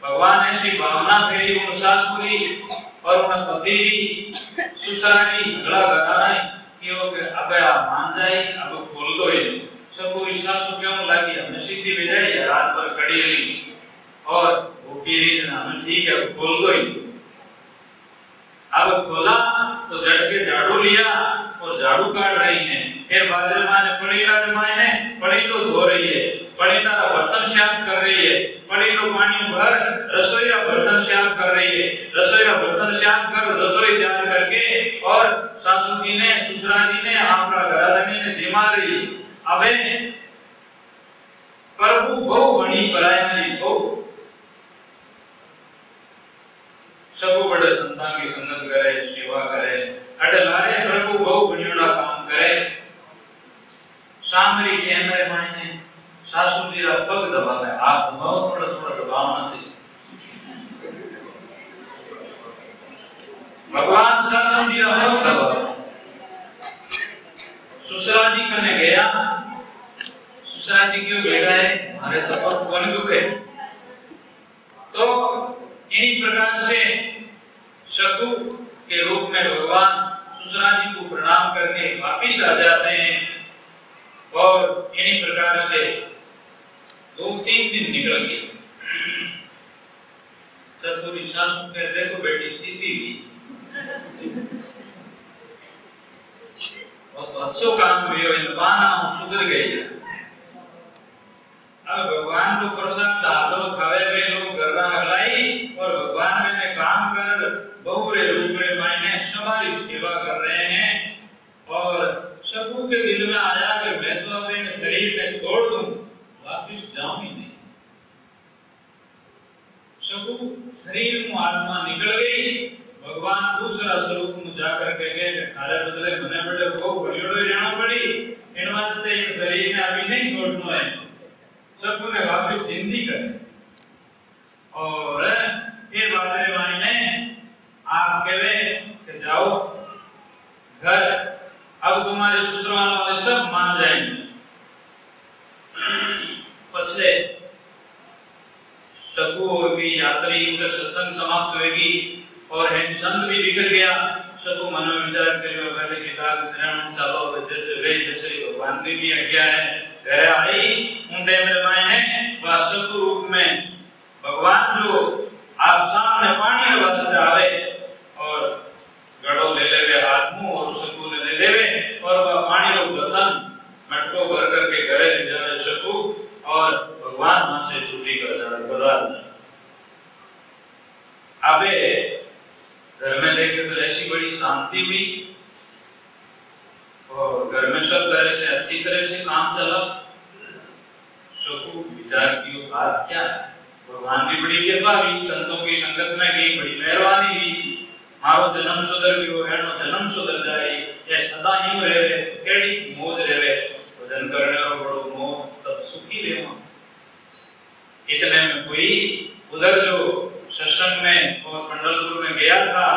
भगवान ऐसी भावना फेरी उन सासुरी और उन पति सुसारी गला गराए कि वो अब आप मान जाए अब खोल दो ये सबको सासु क्यों लगी हमने सीधी भेजाई रात भर कड़ी रही और भूखी रही हमें ठीक है खोल दो। अब खोला तो झटके झाड़ू लिया और झाड़ू काट रही है। फिर बादल माँ ने पड़ी तो धो रही है, पड़ी का बर्तन साफ कर रही है, पड़ी तो पानी भर रसोई का बर्तन साफ कर रही है, रसोई का बर्तन साफ कर रसोई तैयार करके और सासू जी ने ससुरा जी ने आपका घराधनी ने जिमा रही। अबे प्रभु बहु बनी पराया नहीं बहु सबको बड़े संतान की संगत करे सेवा करे अटलारे प्रभु बहु बनियोड़ा काम करे। सामरी के हमारे मायने सासू जी का पग दबाता है आप बहुत थोड़ा थोड़ा दबावना से भगवान सासू जी का पग दबाता। सुसरा जी कने गया सुसरा जी क्यों बेटा है हमारे तो पग कौन दुखे। तो इन्हीं प्रकार से शकु के रूप में भगवान सुसरा जी को प्रणाम करके वापिस आ जाते हैं और इन्हीं प्रकार से 2-3 दिन निकल गए। सतगुरु सासू कहते देखो बेटी सीधी भी बहुत अच्छो काम हुए बाना सुधर गई। अब भगवान को प्रसाद दादो खावे वे लोग गरबा हलाई और भगवान मैंने काम कर बहुरे रूप रे मायने सवारी सेवा कर रहे हैं और शकु के दिल में आया कि मैं तो अपने शरीर को छोड़ दूं वापस जाऊं ही नहीं। शकु शरीर में आत्मा निकल गई। भगवान दूसरा स्वरूप में जाकर के गए थारे बदले मने बड़े को बड़ियों रहना पड़ी इन वास्ते इन शरीर ने अभी नहीं छोड़ना है। शकु ने वापस जिंदगी कर और फिर बादरे मायने आप कहवे कि जाओ घर अब तुम्हारे ससुराल वाले सब मान जाएंगे। पछले शकु और भी यात्री उनका सत्संग समाप्त होगी और संत भी बिखर गया। शकु मन में विचार करियो पहले किताब निर्माण चालो जैसे वे जैसे भगवान की भी आज्ञा है घर आई उनके मेरे मायने वास्तव रूप में भगवान जो आप सामने पानी वास्ते आवे और गड़ो ले लेवे हाथ मुंह और शकु ने ले लेवे और वह पानी को बर्तन मटको भर करके घरे ले जावे शकु और भगवान वहां से छुट्टी कर जावे बदल। अबे घर में लेके तो ऐसी बड़ी शांति हुई और घर में सब तरह से अच्छी तरह से काम चला। शकु विचार की बात क्या है भगवान की बड़ी कृपा हुई, संतों की संगत में गई, बड़ी मेहरबानी हुई, मारो जन्म सुधर गयो, एनो जन्म सुधर जाए, ये सदा यूं रहे, केड़ी मौज रहे, भजन करने और बड़ो मौज सब सुखी लेवा। इतने में कोई उधर जो सत्संग में और पंडलपुर में गया था,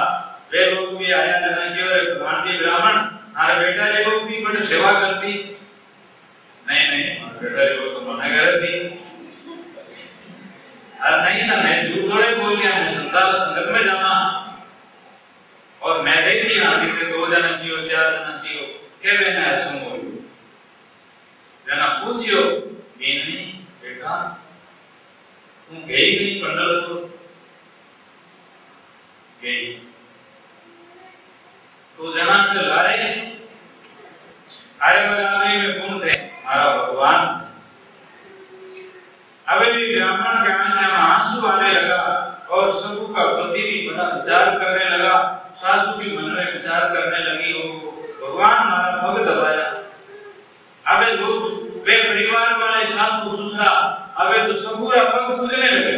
वे लोग भी आया जना कि भगवान के ब्राह्मण हमारे बेटा रे लोग भी बड़ी सेवा करती। नहीं नहीं, हमारे बेटा रे लोग तो मना करती। अरे नहीं सर, मैं झूठ थोड़े बोल गया, मैं संतान संगत में जाना और मैं देखी यहाँ कितने 2 जना कियो 4 जना कियो के वे ना सुनो जना पूछियो बेनी बेटा तू गई नहीं पंडलपुर गई तो जना के लारे अरे बराबर में कौन थे हमारा भगवान। अबे भी ब्राह्मण के आंख में आंसू आने लगा और सबू का पति भी बड़ा विचार करने लगा, सासू भी मन में विचार करने लगी, वो भगवान हमारा पग दबाया। अबे लोग वे परिवार वाले सासू ससुरा अबे तो सबूरा पग पूजने लगे।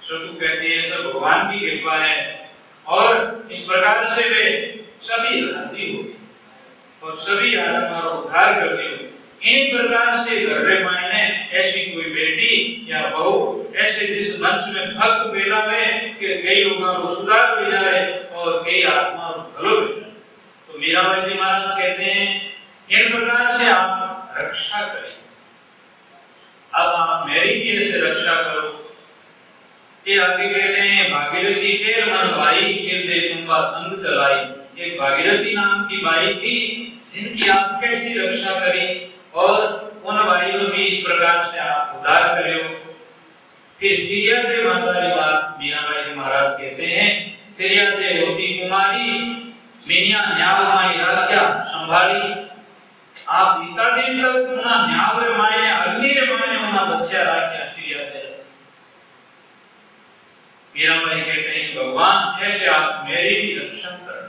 सबू कहती है सब भगवान की कृपा है और इस प्रकार से वे सभी राजी हो और सभी आत्मा का उद्धार करते हो। इन प्रकार से घर मायने ऐसी कोई बेटी या बहू ऐसे जिस वंश में भक्त पैदा में कि कई लोगों को सुधार हो जाए और कई आत्मा भलो हो जाए। तो मीराबाई जी महाराज कहते हैं इन प्रकार से आप रक्षा करें। अब आप मेरी भी ऐसे रक्षा करो। ये आगे कहते हैं भागीरथी के मन भाई खेल दे तुम्बा संग चलाई। एक भागीरथी नाम की बाई थी जिनकी आप कैसी रक्षा करी और उन भाइयों भी इस प्रकार से आप उद्धार करे हो। फिर सिरिया के माता की बात मीराबाई जी महाराज कहते हैं सिरिया से होती कुमारी मिनिया न्याव माई राख्या संभाली। आप इतना दिन तक उना न्याव रे मायने अग्नि रे मायने उना बच्चा राख्या सिरिया से। मीराबाई कहते हैं भगवान ऐसे आप मेरी भी रक्षा कर।